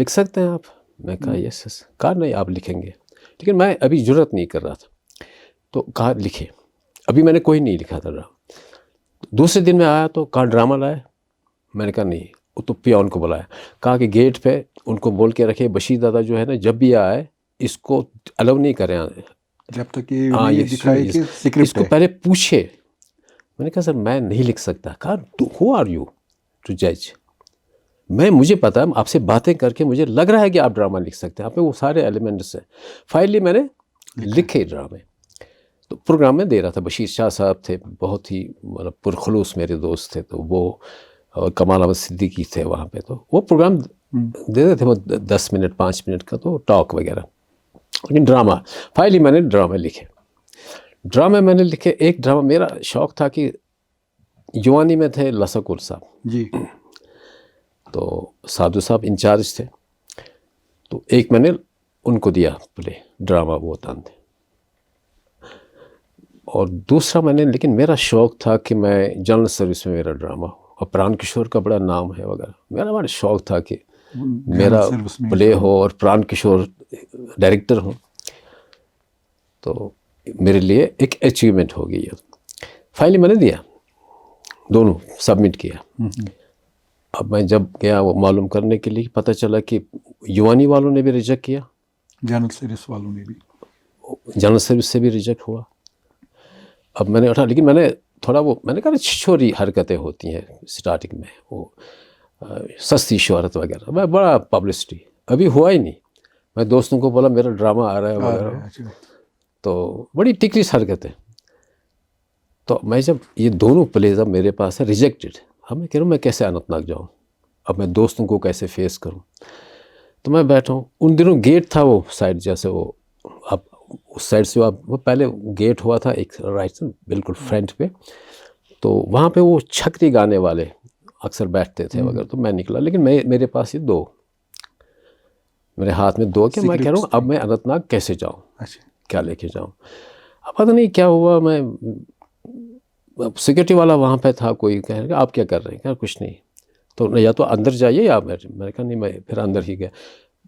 سکتے ہیں آپ؟ میں کہا یس یس. کہا نہیں آپ لکھیں گے, لیکن میں ابھی جرت نہیں کر رہا تھا. تو کہا لکھے. ابھی میں نے کوئی نہیں لکھا تھا ڈرامہ. دوسرے دن میں آیا تو کہا ڈرامہ لائے. میں نے کہا نہیں. وہ تو پیون کو بلایا, کہا کہ گیٹ پہ ان کو بول کے رکھے بشیر دادا جو ہے نا جب بھی آئے اس کو الاؤ نہیں کریں
جب تک یہ دکھائے کہ سکرپٹ
اس کو پہلے پوچھے. میں نے کہا سر میں نہیں لکھ سکتا. کہا ہو آر یو ٹو جج؟ مجھے پتا ہے آپ سے باتیں کر کے مجھے لگ رہا ہے کہ آپ ڈرامہ لکھ سکتے ہیں, آپ میں وہ سارے ایلیمنٹس ہیں. فائنلی میں نے لکھے ڈرامے. تو پروگرام میں دے رہا تھا. بشیر شاہ صاحب تھے, بہت ہی مطلب پرخلوص میرے دوست تھے, تو وہ اور کمال احمد صدیقی تھے وہاں پہ. تو وہ پروگرام دے رہے تھے, وہ 10 منٹ 5 منٹ کا, تو ٹاک وغیرہ. لیکن ڈرامہ فائنلی میں نے ڈرامے لکھے. ڈرامے میں نے لکھے. ایک ڈرامہ میرا شوق تھا کہ جوانی میں تھے لسکول صاحب
جی,
تو سادھو صاحب انچارج تھے. تو ایک میں نے ان کو دیا پلے ڈرامہ وہ تان تھے. اور دوسرا میں نے, لیکن میرا شوق تھا کہ میں جنرل سروس میں میرا ڈرامہ ہو, اور پران کشور کا بڑا نام ہے وغیرہ. میرا بڑا شوق تھا کہ میرا پلے ہو اور پران کشور ڈائریکٹر ہو. تو میرے لیے ایک اچیومنٹ ہو گئی. فائنلی میں نے دیا, دونوں سبمٹ کیا. اب میں جب گیا وہ معلوم کرنے کے لیے, پتہ چلا کہ یوانی والوں نے بھی ریجیکٹ کیا,
جنرل سروس والوں نے بھی,
جنرل سروس سے بھی ریجیکٹ ہوا. اب میں نے اٹھا, لیکن میں نے تھوڑا وہ میں نے کہا چھوری حرکتیں ہوتی ہیں سٹارٹنگ میں, وہ سستی شہرت وغیرہ. میں بڑا پبلسٹی ابھی ہوا ہی نہیں. میں دوستوں کو بولا میرا ڈرامہ آ رہا ہے وغیرہ, تو بڑی ٹکریس حرکت ہے. تو میں جب یہ دونوں پلیز اب میرے پاس ہے ریجیکٹڈ, اب میں کہہ رہا ہوں میں کیسے اننت ناگ جاؤں, اب میں دوستوں کو کیسے فیس کروں. تو میں بیٹھا ہوں. ان دنوں گیٹ تھا وہ سائڈ, جیسے وہ اب اس سائڈ سے وہ پہلے گیٹ ہوا تھا ایک رائٹ سے بالکل فرنٹ پہ, تو وہاں پہ وہ چھکری گانے والے اکثر بیٹھتے تھے وغیرہ. تو میں نکلا, لیکن میرے پاس یہ دو, میرے ہاتھ میں دو, کہ میں کہہ رہا ہوں اب میں اننت ناگ کیسے جاؤں, کیا لے کے جاؤں. اب پتہ نہیں کیا ہوا, میں سیکورٹی والا وہاں پہ تھا کوئی, کہہ رہا آپ کیا کر رہے ہیں, کہا کچھ نہیں. تو یا تو اندر جائیے یا میں نے کہا نہیں, میں پھر اندر ہی گیا.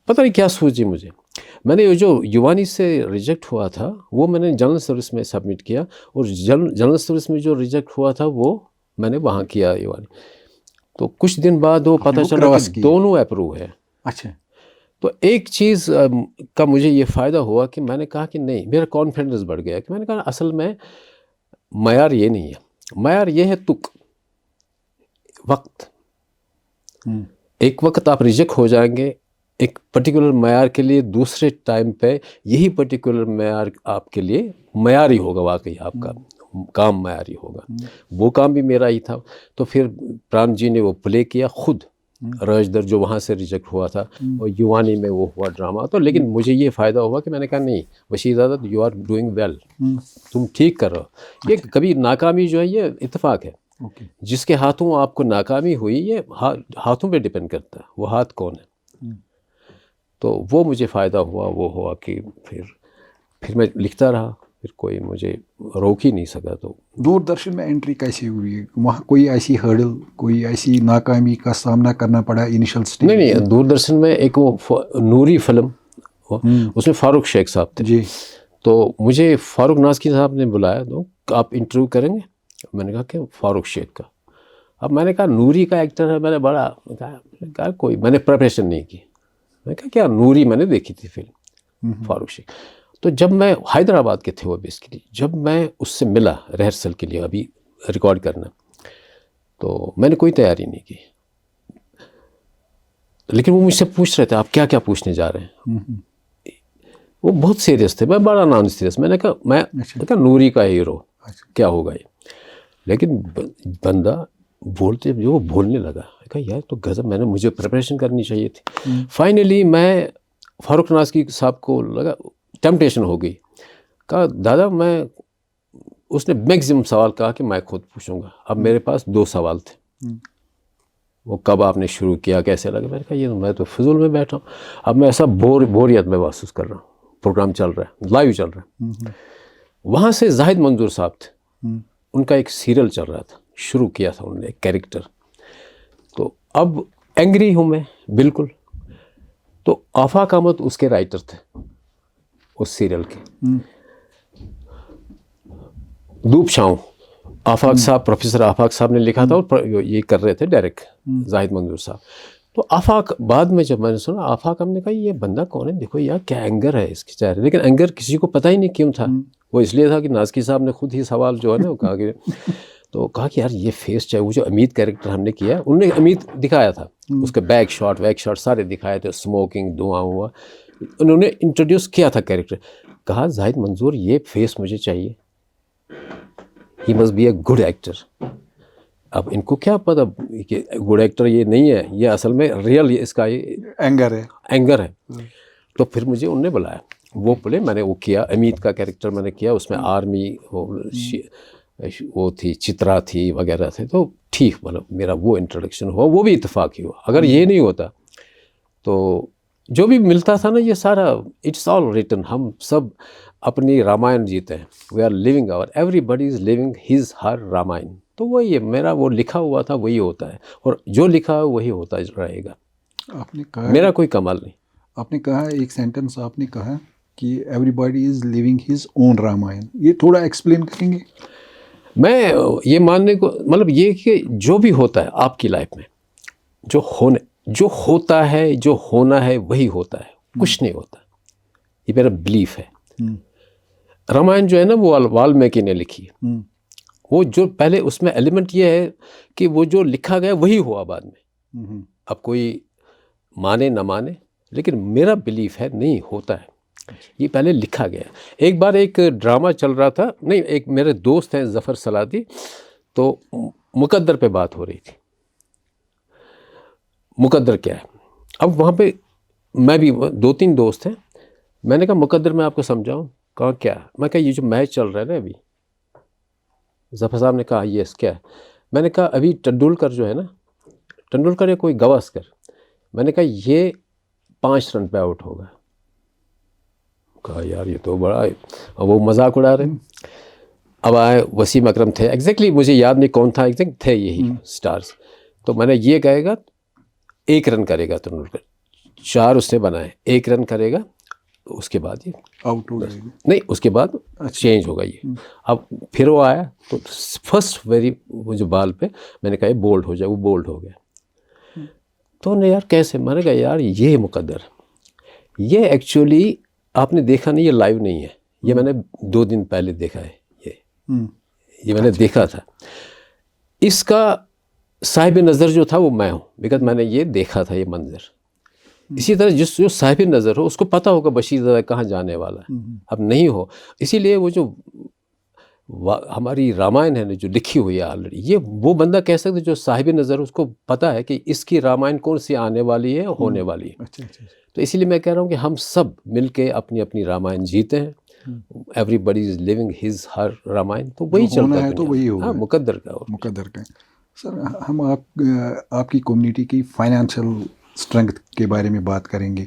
پتہ نہیں کیا سوچی مجھے. میں نے جو یوانی سے ریجیکٹ ہوا تھا وہ میں نے جنرل سروس میں سبمٹ کیا, اور جنرل سروس میں جو ریجیکٹ ہوا تھا وہ میں نے وہاں کیا یوانی. تو کچھ دن بعد وہ پتہ چلا کہ دونوں اپروو ہے.
اچھا.
تو ایک چیز کا مجھے یہ فائدہ ہوا کہ میں نے کہا کہ نہیں, میرا کانفیڈنس بڑھ گیا. کہ میں نے کہا اصل میں معیار یہ نہیں ہے, معیار یہ ہے تک وقت. ایک وقت آپ ریجیکٹ ہو جائیں گے ایک پرٹیکولر معیار کے لیے, دوسرے ٹائم پہ یہی پرٹیکولر معیار آپ کے لیے معیاری ہوگا, واقعی آپ کا کام معیاری ہوگا. وہ کام بھی میرا ہی تھا. تو پھر پران جی نے وہ پلے کیا خود, راج در جو وہاں سے ریجیکٹ ہوا تھا, اور یوانی میں وہ ہوا ڈرامہ. تو لیکن مجھے یہ فائدہ ہوا کہ میں نے کہا نہیں بشیر دادا یو آر ڈوئنگ ویل, تم ٹھیک کر رہے ہو. یہ کبھی ناکامی جو ہے یہ اتفاق ہے, جس کے ہاتھوں آپ کو ناکامی ہوئی یہ ہاتھوں پہ ڈپینڈ کرتا ہے, وہ ہاتھ کون ہے. تو وہ مجھے فائدہ ہوا, وہ ہوا کہ پھر میں لکھتا رہا, پھر کوئی مجھے روک ہی نہیں سکا. تو
دوردرشن میں انٹری کیسے ہوئی, وہاں کوئی ایسی ہرڈل, کوئی ایسی ناکامی کا سامنا کرنا پڑا انیشل سٹیج؟
نہیں, دوردرشن میں ایک وہ نوری فلم, اس میں فاروق شیخ صاحب تھے.
جی. تو
مجھے فاروق ناسکی صاحب نے بلایا, تو آپ انٹرویو کریں گے. میں نے کہا کہ فاروق شیخ کا. اب میں نے کہا نوری کا ایکٹر ہے, میں نے بڑا کہا کوئی, میں نے پریپریشن نہیں کی. میں نے کہا کیا نوری میں نے دیکھی تھی فلم فاروق شیخ. تو جب میں حیدرآباد کے تھے وہ بیسکلی, جب میں اس سے ملا ریہرسل کے لیے, ابھی ریکارڈ کرنا. تو میں نے کوئی تیاری نہیں کی, لیکن وہ مجھ سے پوچھ رہے تھے آپ کیا کیا پوچھنے جا رہے ہیں. وہ بہت سیریس تھے, میں بڑا نان سیریس. میں نے کہا نوری کا ہیرو کیا ہوگا یہ. لیکن بندہ بولتے جو وہ بولنے لگا, کہا یار تو غضب, مجھے پریپریشن کرنی چاہیے تھی. فائنلی میں فاروق ناسکی صاحب کو لگا ٹیمپٹیشن ہو گئی, کہا دادا میں, اس نے میکسیمم سوال کہا کہ میں خود پوچھوں گا. اب میرے پاس 2 سوال تھے, وہ کب آپ نے شروع کیا, کیسے لگا. میں نے کہا یہ میں تو فضول میں بیٹھا ہوں, اب میں ایسا بوریت میں محسوس کر رہا ہوں. پروگرام چل رہا ہے, لائیو چل رہا ہے. وہاں سے زاہد منظور صاحب تھے, ان کا ایک سیریل چل رہا تھا, شروع کیا تھا انہوں نے ایک کیریکٹر. تو اب اینگری ہوں میں بالکل. تو آفاق احمد اس کے رائٹر تھے اس سیریل کے. دھوپ چھاؤں آفاق صاحب, پروفیسر آفاق صاحب نے لکھا تھا, اور یہ کر رہے تھے ڈائریکٹ زاہد منظور صاحب. تو آفاق بعد میں جب میں نے سنا آفاق, ہم نے کہا یہ بندہ کون ہے, دیکھو یار کیا اینگر ہے اس کے چہرے. لیکن اینگر کسی کو پتہ ہی نہیں کیوں تھا. وہ اس لیے تھا کہ نازکی صاحب نے خود ہی سوال جو ہے نا وہ کہا کہ تو کہا کہ یار یہ فیس چاہے. وہ جو امید کیریکٹر ہم نے کیا, انہوں نے امید دکھایا تھا, اس کے بیک شاٹ سارے دکھائے تھے, اسموکنگ دھواں ہوا, انہوں نے انٹروڈیوس کیا تھا کیریکٹر. کہا زاہد منظور یہ فیس مجھے چاہیے, he must be a good actor. اب ان کو کیا پتا کہ گڈ ایکٹر یہ نہیں ہے, یہ اصل میں ریئل اس کا اینگر ہے. تو پھر مجھے انہوں نے بلایا, وہ بولے, میں نے وہ کیا, امید کا کیریکٹر میں نے کیا. اس میں آرمی وہ تھی, چترا تھی وغیرہ تھے. تو ٹھیک, مطلب میرا وہ انٹروڈکشن ہوا, وہ بھی اتفاقی ہوا. اگر یہ نہیں ہوتا تو جو بھی ملتا تھا نا یہ سارا اٹس آل ریٹن. ہم سب اپنی رامائن جیتے ہیں. We are living our, everybody is living his her Ramayan. تو وہی ہے میرا, وہ لکھا ہوا تھا وہی ہوتا ہے, اور جو لکھا ہے وہی ہوتا رہے گا.
آپ نے کہا,
میرا کوئی کمال نہیں.
آپ نے کہا ایک سینٹنس آپ نے کہا کہ everybody is living his own Ramayan. یہ تھوڑا ایکسپلین کریں گے؟
میں یہ ماننے کو مطلب یہ کہ جو بھی ہوتا ہے آپ کی لائف میں, جو ہوتا ہے, جو ہونا ہے وہی ہوتا ہے, کچھ نہیں ہوتا. یہ میرا بلیف ہے. رامائن جو ہے نا وہ والمیکی نے لکھی ہے. وہ جو پہلے اس میں ایلیمنٹ یہ ہے کہ وہ جو لکھا گیا وہی ہوا بعد میں. اب کوئی مانے نہ مانے, لیکن میرا بلیف ہے نہیں ہوتا ہے, یہ پہلے لکھا گیا. ایک بار ایک ڈرامہ چل رہا تھا, نہیں ایک میرے دوست ہیں ظفر سلادی, تو مقدر پہ بات ہو رہی تھی. مقدر کیا ہے؟ اب وہاں پہ میں بھی 2-3 دوست ہیں. میں نے کہا مقدر میں آپ کو سمجھاؤں. کہا کیا؟ میں کہا یہ جو میچ چل رہا ہے نا ابھی. ظفر صاحب نے کہا یس کیا ہے؟ میں نے کہا ابھی ٹنڈولکر جو ہے نا, ٹنڈولکر یا کوئی گواسکر, میں نے کہا یہ 5 رن پہ آؤٹ ہوگا. کہا یار یہ تو بڑا ہے. وہ مذاق اڑا رہے. اب آئے وسیم اکرم تھے, ایگزیکٹلی مجھے یاد نہیں کون تھا, ایگزیکٹ تھے یہی سٹارز. تو میں نے یہ کہے گا 1 رن کرے گا ٹنڈولکر, 4 اس نے بنائے, 1 رن کرے گا, اس کے بعد یہ
آؤٹ ہو جائے گا.
نہیں, اس کے بعد چینج ہوگا یہ. اب پھر وہ آیا تو فرسٹ وہ جو بال پہ میں نے کہا یہ بولڈ ہو جائے, وہ بولڈ ہو گیا. تو نے یار کیسے؟ میں نے کہا یار یہ مقدر, یہ ایکچولی آپ نے دیکھا نہیں, یہ لائیو نہیں ہے, یہ میں نے 2 دن پہلے دیکھا ہے. یہ میں نے دیکھا تھا. اس کا صاحب نظر جو تھا وہ میں ہوں, بیکاز میں نے یہ دیکھا تھا یہ منظر. اسی طرح جو صاحب نظر ہو اس کو پتہ ہوگا بشیر زادہ کہاں جانے والا ہے. اب نہیں ہو, اسی لیے وہ جو ہماری رامائن ہے نا جو لکھی ہوئی ہے آلریڈی, یہ وہ بندہ کہہ سکتا ہے جو صاحب نظر اس کو پتہ ہے کہ اس کی رامائن کون سی آنے والی ہے, ہونے والی ہے. تو اسی لیے میں کہہ رہا ہوں کہ ہم سب مل کے اپنی اپنی رامائن جیتے ہیں. Every body is living his her Ramayan. تو وہی چلتا ہے, تو وہی ہوگا. ہاں, مقدر کا.
سر ہم آپ کی کمیونٹی کی فائنینشیل اسٹرنگتھ کے بارے میں بات کریں گے.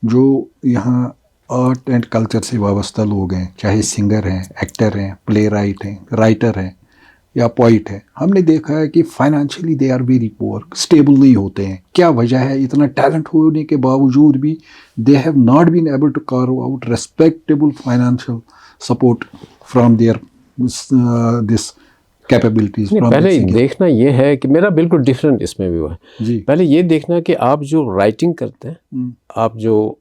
جو یہاں آرٹ اینڈ کلچر سے وابستہ لوگ ہیں, چاہے سنگر ہیں, ایکٹر ہیں, پلے رائٹ ہیں, رائٹر ہیں یا پوائٹ ہیں, ہم نے دیکھا ہے کہ financially they are very poor, stable نہیں ہوتے ہیں. کیا وجہ ہے؟ اتنا ٹیلنٹ ہونے کے باوجود بھی they have not been able to carve out respectable financial support from their this capabilities.
پہلے دیکھنا یہ ہے کہ میرا بالکل ڈفرینٹ اس میں بھی ہوا ہے.
جی,
پہلے یہ دیکھنا کہ آپ جو رائٹنگ کرتے ہیں, آپ جو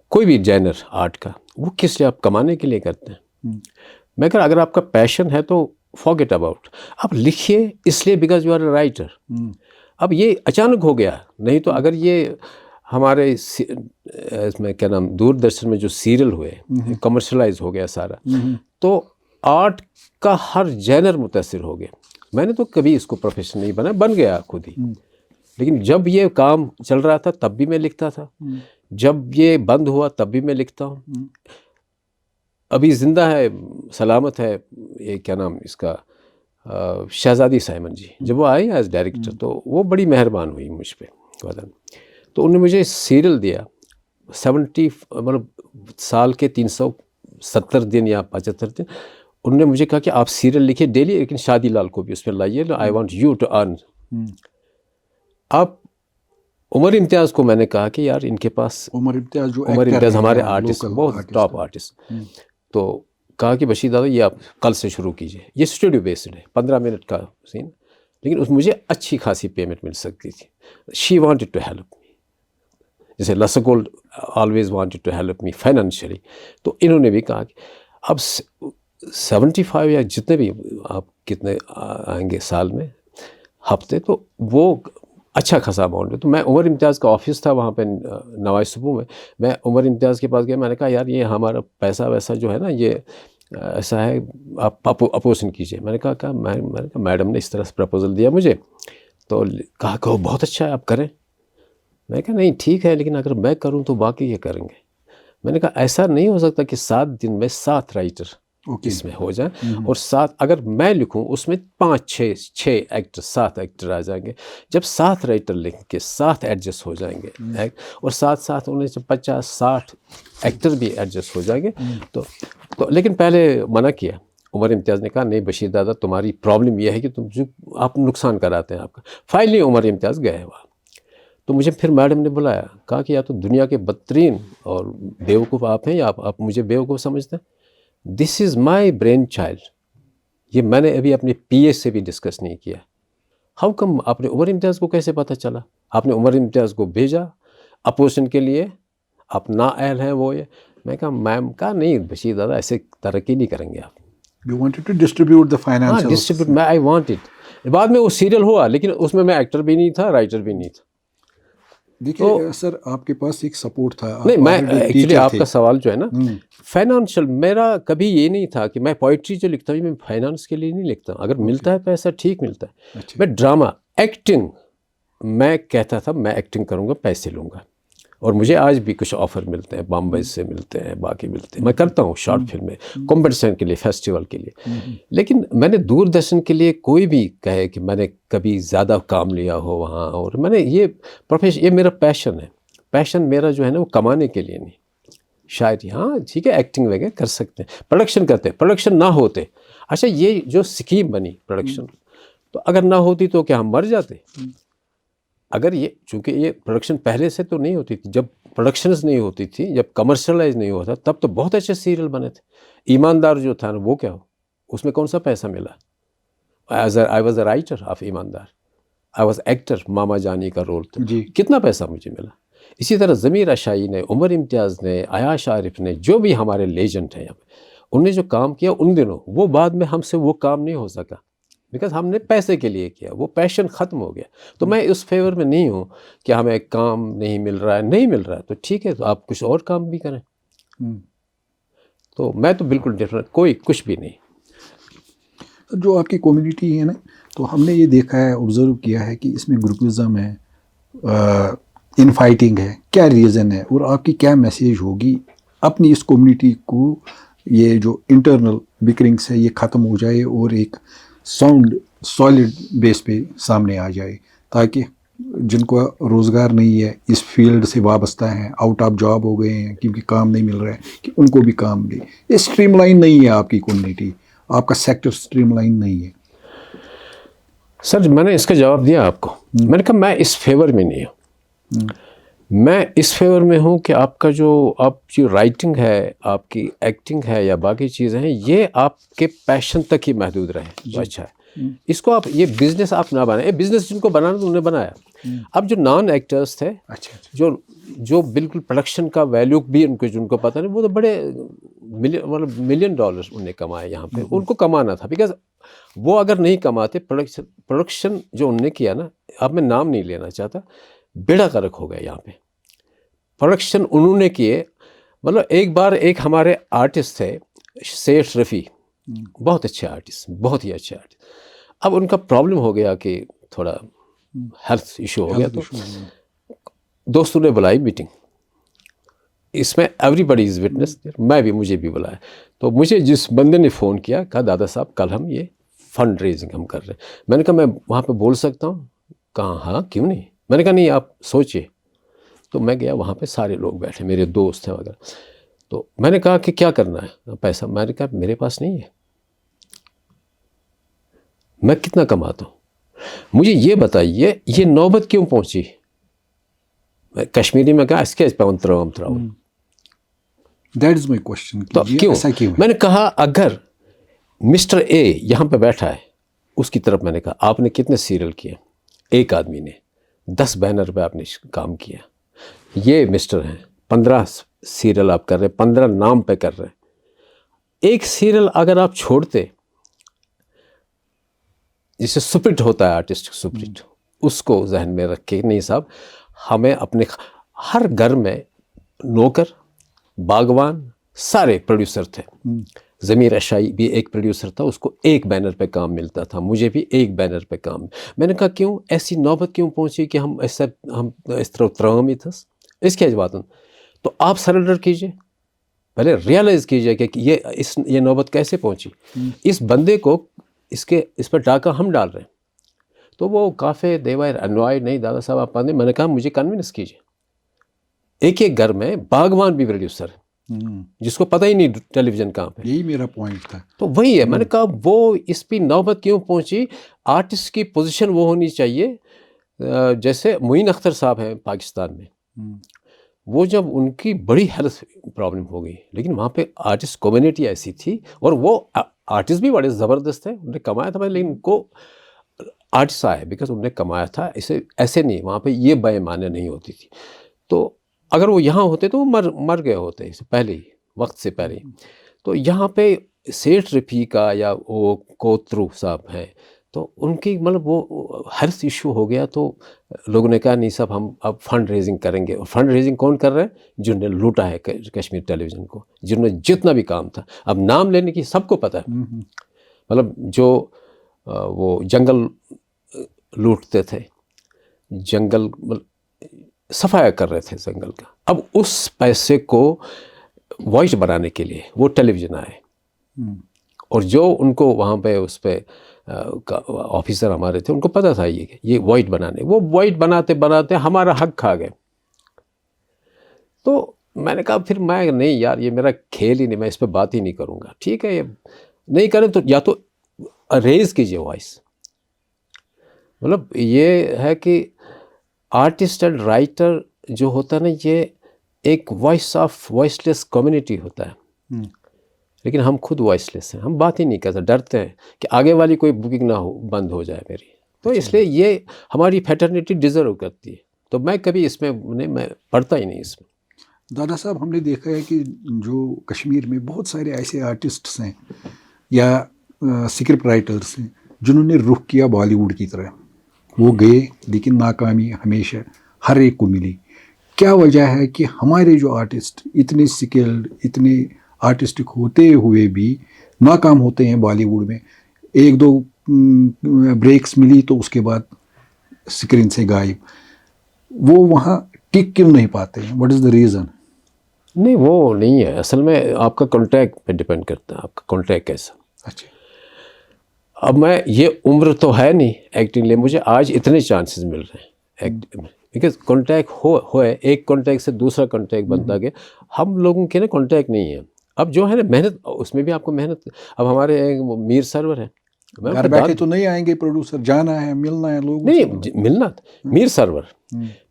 کوئی بھی جینر آرٹ کا, وہ کس لیے آپ کمانے کے لیے کرتے ہیں. میں کہا اگر آپ کا پیشن ہے تو forget about. اب لکھیے اس لیے because you are a writer. اب یہ اچانک ہو گیا, نہیں تو اگر یہ ہمارے اس میں کیا نام دوردرشن میں جو سیریل ہوئے کمرشلائز ہو گیا سارا, تو آرٹ کا ہر جینر متاثر ہو گیا. میں نے تو کبھی اس کو پروفیشن نہیں بن گیا خود ہی, لیکن جب یہ کام چل رہا تھا تب بھی میں لکھتا تھا, جب یہ بند ہوا تب بھی میں لکھتا ہوں. ابھی زندہ ہے, سلامت ہے, یہ کیا نام اس کا شہزادی سائمن جی, جب وہ آئی ایز ڈائریکٹر تو وہ بڑی مہربان ہوئی مجھ پہ. تو انہوں نے مجھے سیریل دیا 70 مطلب سال کے 370 دن یا 75 دن. انہوں نے مجھے کہا کہ آپ سیریل لکھیے ڈیلی, لیکن شادی لال کو بھی اس میں لائیے, I want you to earn. آپ عمر امتیاز کو میں نے کہا کہ یار ان کے پاس,
عمر
امتیاز ہمارے آرٹسٹ بہت ٹاپ آرٹسٹ, تو کہا کہ بشیر دادا یہ آپ کل سے شروع کیجئے, یہ اسٹوڈیو بیسڈ ہے, 15 منٹ کا سین, لیکن اس مجھے اچھی خاصی پیمنٹ مل سکتی تھی. She wanted to help me, جیسے لسگولڈ always wanted to help me financially. تو انہوں نے بھی کہا کہ اب 75 یا جتنے بھی آپ کتنے آئیں گے سال میں ہفتے, تو وہ اچھا خاصا اماؤنٹ ہے. تو میں عمر امتیاز کا آفس تھا وہاں پہ نواز صبح میں عمر امتیاز کے پاس گیا. میں نے کہا یار یہ ہمارا پیسہ ویسا جو ہے نا یہ ایسا ہے, آپ اپوزن کیجئے. میں نے کہا میڈم نے اس طرح سے پرپوزل دیا مجھے, تو کہا کہ وہ بہت اچھا ہے آپ کریں. میں نے کہا نہیں ٹھیک ہے, لیکن اگر میں کروں تو باقی یہ کریں گے. میں نے کہا ایسا نہیں ہو سکتا کہ 7 دن میں 7 رائٹر اس میں ہو جائیں, اور 7 اگر میں لکھوں اس میں 5-6 ایکٹر 7 ایکٹر آ جائیں گے. جب 7 رائٹر لکھ کے 7 ایڈجسٹ ہو جائیں گے, اور ساتھ انہیں 50-60 ایکٹر بھی ایڈجسٹ ہو جائیں گے, تو لیکن پہلے منع کیا. عمر امتیاز نے کہا نہیں بشیر دادا تمہاری پرابلم یہ ہے کہ آپ نقصان کراتے ہیں آپ کا. فائنلی عمر امتیاز گئے وہاں, تو مجھے پھر میڈم نے بلایا, کہا کہ یا تو دنیا کے بدترین اور بیوقوف آپ ہیں یا آپ مجھے بیوقوف سمجھتے ہیں. دس از مائی برین چائلڈ. یہ میں نے ابھی اپنے پی اے سے بھی ڈسکس نہیں کیا. ہاؤ کم آپ نے عمر امتیاز کو کیسے پتہ چلا؟ آپ نے عمر امتیاز کو بھیجا اپوزیشن کے لیے, آپ نااہل ہیں وہ. یہ میں کہا میم کہا نہیں بشیر دادا ایسے ترقی نہیں کریں گے آپ.
You wanted to distribute the financial.
Distribute میں آئی وانٹڈ. بعد میں وہ سیریل ہوا, لیکن اس میں ایکٹر بھی نہیں تھا, رائٹر بھی نہیں تھا.
دیکھیے سر آپ کے پاس ایک سپورٹ تھا.
نہیں میں ایکچولی آپ کا سوال جو ہے نا فائنانشیل, میرا کبھی یہ نہیں تھا کہ میں پوئٹری جو لکھتا ہوں میں فائنانس کے لیے نہیں لکھتا ہوں. اگر ملتا ہے پیسہ ٹھیک ملتا ہے. میں ڈرامہ ایکٹنگ میں کہتا تھا میں ایکٹنگ کروں گا پیسے لوں گا, اور مجھے آج بھی کچھ آفر ملتے ہیں, بامبئی سے ملتے ہیں, باقی ملتے ہیں. میں کرتا ہوں شارٹ فلم میں کمپٹیشن کے لیے, فیسٹیول کے لیے. لیکن میں نے دوردرشن کے لیے کوئی بھی کہے کہ میں نے کبھی زیادہ کام لیا ہو وہاں, اور میں نے یہ پروفیشن, یہ میرا پیشن ہے. پیشن میرا جو ہے نا وہ کمانے کے لیے نہیں. شاعری ہاں ٹھیک ہے, ایکٹنگ وغیرہ کر سکتے ہیں, پروڈکشن کرتے ہیں, پروڈکشن نہ ہوتے. اچھا یہ جو اسکیم بنی پروڈکشن, تو اگر نہ ہوتی تو کیا ہم مر جاتے؟ اگر یہ چونکہ یہ پروڈکشن پہلے سے تو نہیں ہوتی تھی, جب پروڈکشنز نہیں ہوتی تھی, جب کمرشلائز نہیں ہوتا تب تو بہت اچھے سیریل بنے تھے. ایماندار جو تھا نا وہ کیا ہو, اس میں کون سا پیسہ ملا؟ I was a writer of ایماندار, آئی واز ایکٹر, ماما جانی کا رول تھا, کتنا پیسہ مجھے ملا. اسی طرح ضمیر اشائی نے, عمر امتیاز نے, عیاش عارف نے, جو بھی ہمارے لیجنڈ ہیں یہاں پہ, انہوں نے جو کام کیا ان دنوں, وہ بعد میں ہم سے وہ کام نہیں ہو سکا بیکاز ہم نے پیسے کے لیے کیا, وہ پیشن ختم ہو گیا. تو میں اس فیور میں نہیں ہوں کہ ہمیں کام نہیں مل رہا ہے, تو ٹھیک ہے تو آپ کچھ اور کام بھی کریں. تو میں تو بالکل ڈفرینٹ, کوئی کچھ بھی نہیں.
جو آپ کی کمیونٹی ہے نا, تو ہم نے یہ دیکھا ہے, آبزرو کیا ہے کہ اس میں گروپزم ہے, ان فائٹنگ ہے. کیا ریزن ہے اور آپ کی کیا میسیج ہوگی اپنی اس کمیونٹی کو, یہ جو انٹرنل بکرنگس ہے یہ ختم ہو جائے اور ایک ساؤنڈ سالڈ بیس پہ سامنے آ جائے, تاکہ جن کو روزگار نہیں ہے, اس فیلڈ سے وابستہ ہیں, آؤٹ آف جاب ہو گئے ہیں کیونکہ کام نہیں مل رہا ہے, کہ ان کو بھی کام ملے. یہ اسٹریم لائن نہیں ہے آپ کی کمیونٹی, آپ کا سیکٹر اسٹریم لائن نہیں ہے.
سر میں نے اس کا جواب دیا آپ کو. میں نے کہا میں اس فیور میں نہیں ہوں. میں اس فیور میں ہوں کہ آپ کا جو رائٹنگ ہے, آپ کی ایکٹنگ ہے یا باقی چیزیں ہیں, یہ آپ کے پیشن تک ہی محدود رہے تو اچھا ہے. اس کو آپ یہ بزنس آپ نہ بنائیں. بزنس جن کو بنانا تو انہیں بنایا. اب جو نان ایکٹرس تھے, جو بالکل پروڈکشن کا ویلیو بھی ان کو جن کو پتہ نہیں, وہ تو بڑے ملین ڈالر انہیں کمائے یہاں پہ. ان کو کمانا تھا بیکاز وہ اگر نہیں کماتے, پروڈکشن جو انہوں نے کیا نا, اب میں نام نہیں لینا چاہتا, بیڑا غرق ہو گیا یہاں پہ. پروڈکشن انہوں نے کیے. مطلب ایک بار ایک ہمارے آرٹسٹ تھے سیٹھ رفیع, بہت اچھے آرٹسٹ, بہت ہی اچھے آرٹسٹ. اب ان کا پرابلم ہو گیا کہ تھوڑا ہیلتھ ایشو ہو گیا, تو دوستوں نے بلائی میٹنگ. اس میں ایوری بڈی از وٹنس, مجھے بھی بلایا. تو مجھے جس بندے نے فون کیا, کہا دادا صاحب کل ہم یہ فنڈ ریزنگ ہم کر رہے ہیں. میں نے کہا میں وہاں پہ بول سکتا ہوں؟ کہا ہاں کیوں نہیں. میں نے کہا نہیں آپ سوچئے. تو میں گیا وہاں پہ, سارے لوگ بیٹھے, میرے دوست ہیں وغیرہ. تو میں نے کہا کہ کیا کرنا ہے پیسہ. میں نے کہا میرے پاس نہیں ہے, میں کتنا کماتا ہوں, مجھے یہ بتائیے یہ نوبت کیوں پہنچی. میں کشمیری میں کہا اس کے پون تراؤم تراؤم.
دیٹ از مائی کوشچن,
کیوں؟ میں نے کہا اگر مسٹر اے یہاں پہ بیٹھا ہے, اس کی طرف میں نے کہا آپ نے کتنے سیریل کیے. ایک آدمی نے 10 بینر پہ آپ نے کام کیا. یہ مسٹر ہیں 15 سیریل آپ کر رہے, 15 نام پہ کر رہے. ایک سیریل اگر آپ چھوڑتے, جسے سپرٹ ہوتا ہے آرٹسٹ سپرٹ, اس کو ذہن میں رکھ کے نہیں صاحب ہمیں اپنے ہر گھر میں نوکر, باغوان, سارے پروڈیوسر تھے. ضمیر اشائی بھی ایک پروڈیوسر تھا, اس کو ایک بینر پہ کام ملتا تھا, مجھے بھی ایک بینر پہ کام. میں نے کہا کیوں ایسی نوبت کیوں پہنچی کہ ہم اس طرح ترام ہی تھس. اس کی بات. تو آپ سرنڈر کیجئے, پہلے ریئلائز کیجئے کہ یہ نوبت کیسے پہنچی. اس بندے کو اس پہ ڈاکہ ہم ڈال رہے ہیں. تو وہ کافی دیوائر انوائڈ نہیں دادا صاحب آپ پاندے. میں نے کہا مجھے کنونس کیجئے. ایک گھر میں باغوان بھی پروڈیوسر ہے جس کو پتہ ہی نہیں ٹیلی ویژن کہاں پہ.
یہی میرا پوائنٹ تھا.
تو وہی ہے, میں نے کہا وہ اس پہ نوبت کیوں پہنچی. آرٹسٹ کی پوزیشن وہ ہونی چاہیے جیسے معین اختر صاحب ہیں پاکستان میں. وہ جب ان کی بڑی ہیلتھ پرابلم ہو گئی, لیکن وہاں پہ آرٹسٹ کمیونٹی ایسی تھی, اور وہ آرٹسٹ بھی بڑے زبردست تھے, انہوں نے کمایا تھا, لیکن ان کو آرٹسٹ آئے بیکاز انہوں نے کمایا تھا. ایسے نہیں, وہاں پہ یہ بے معنی نہیں ہوتی تھی. تو اگر وہ یہاں ہوتے تو وہ مر گئے ہوتے اس سے پہلے ہی, وقت سے پہلے ہی. تو یہاں پہ سیٹھ رفیع کا یا وہ کوترو صاحب ہیں, تو ان کی مطلب وہ ہیلتھ ایشو ہو گیا. تو لوگوں نے کہا نہیں صاحب ہم اب فنڈ ریزنگ کریں گے. اور فنڈ ریزنگ کون کر رہے ہیں؟ جنہوں نے لوٹا ہے کشمیر ٹیلی ویژن کو, جنہوں نے جتنا بھی کام تھا. اب نام لینے کی سب کو پتہ ہے, مطلب جو وہ جنگل لوٹتے تھے, جنگل صفایا کر رہے تھے جنگل کا. اب اس پیسے کو وائٹ بنانے کے لیے وہ ٹیلی ویژن آئے, اور جو ان کو وہاں پہ اس پہ آفیسر ہمارے تھے, ان کو پتہ تھا یہ وائٹ بنانے. وہ وائٹ بناتے بناتے ہمارا حق کھا گئے. تو میں نے کہا پھر میں نہیں یار, یہ میرا کھیل ہی نہیں, میں اس پہ بات ہی نہیں کروں گا. ٹھیک ہے, یہ نہیں کریں تو یا تو ریز کیجیے وائس. مطلب یہ ہے کہ آرٹسٹ اینڈ رائٹر جو ہوتا ہے نا, یہ ایک وائس لیس کمیونٹی ہوتا ہے. لیکن ہم خود وائس لیس ہیں, ہم بات ہی نہیں کرتے, ڈرتے ہیں کہ آگے والی کوئی بکنگ نہ ہو, بند ہو جائے میری. تو اس لیے یہ ہماری فیٹرنیٹی ڈیزرو کرتی ہے. تو میں کبھی اس میں پڑھتا ہی نہیں اس میں.
دادا صاحب ہم نے دیکھا ہے کہ جو کشمیر میں بہت سارے ایسے آرٹسٹس ہیں یا اسکرپٹ رائٹرس ہیں جنہوں نے رخ کیا بالی ووڈ کی طرح. وہ گئے لیکن ناکامی ہمیشہ ہر ایک کو ملی. کیا وجہ ہے کہ ہمارے جو آرٹسٹ اتنے سکلڈ, اتنے آرٹسٹک ہوتے ہوئے بھی ناکام ہوتے ہیں بالی ووڈ میں؟ 1-2 بریکس ملی تو اس کے بعد اسکرین سے غائب. وہ وہاں ٹک کیوں نہیں پاتے ہیں؟ What is the reason?
نہیں وہ نہیں ہے, اصل میں آپ کا کانٹیکٹ پہ ڈپینڈ کرتا ہے, آپ کا کانٹیکٹ کیسا.
اچھا.
اب میں یہ عمر تو ہے نہیں ایکٹنگ لیے, مجھے آج اتنے چانسز مل رہے ہیں ایکٹنگ میں, بیکاز کانٹیکٹ ہوئے, ایک کانٹیکٹ سے دوسرا کانٹیکٹ بنتا گیا. ہم لوگوں کے نا کانٹیکٹ نہیں ہے. اب جو ہے نا محنت, اس میں بھی آپ کو محنت. اب ہمارے میر سرور ہیں,
گھر بیٹھے تو نہیں آئیں گے پروڈیوسر, جانا ہے, ملنا ہے لوگوں.
نہیں ملنا,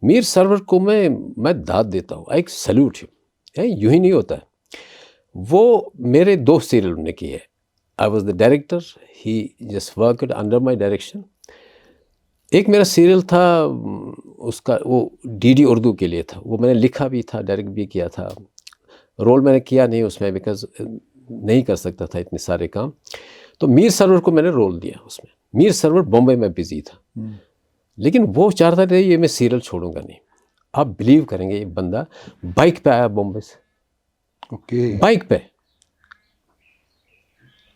میر سرور کو میں داد دیتا ہوں, ایک سیلوٹ ہے. یوں ہی نہیں ہوتا ہے. وہ میرے 2 سیریل انہوں نے کی ہے. I was the director, he just worked under my direction. ایک میرا سیریل تھا, اس کا وہ ڈی ڈی اردو کے لیے تھا, وہ میں نے لکھا بھی تھا, ڈائریکٹ بھی کیا تھا. رول میں نے کیا نہیں اس میں بیکاز نہیں کر سکتا تھا اتنے سارے کام. تو میر سرور کو میں نے رول دیا اس میں. میر سرور بمبئی میں بزی تھا لیکن وہ چاہتا تھا یہ میں سیریل چھوڑوں گا نہیں. آپ بلیو کریں گے یہ بندہ بائک پہ آیا بمبئی سے,
اوکے,
بائک پہ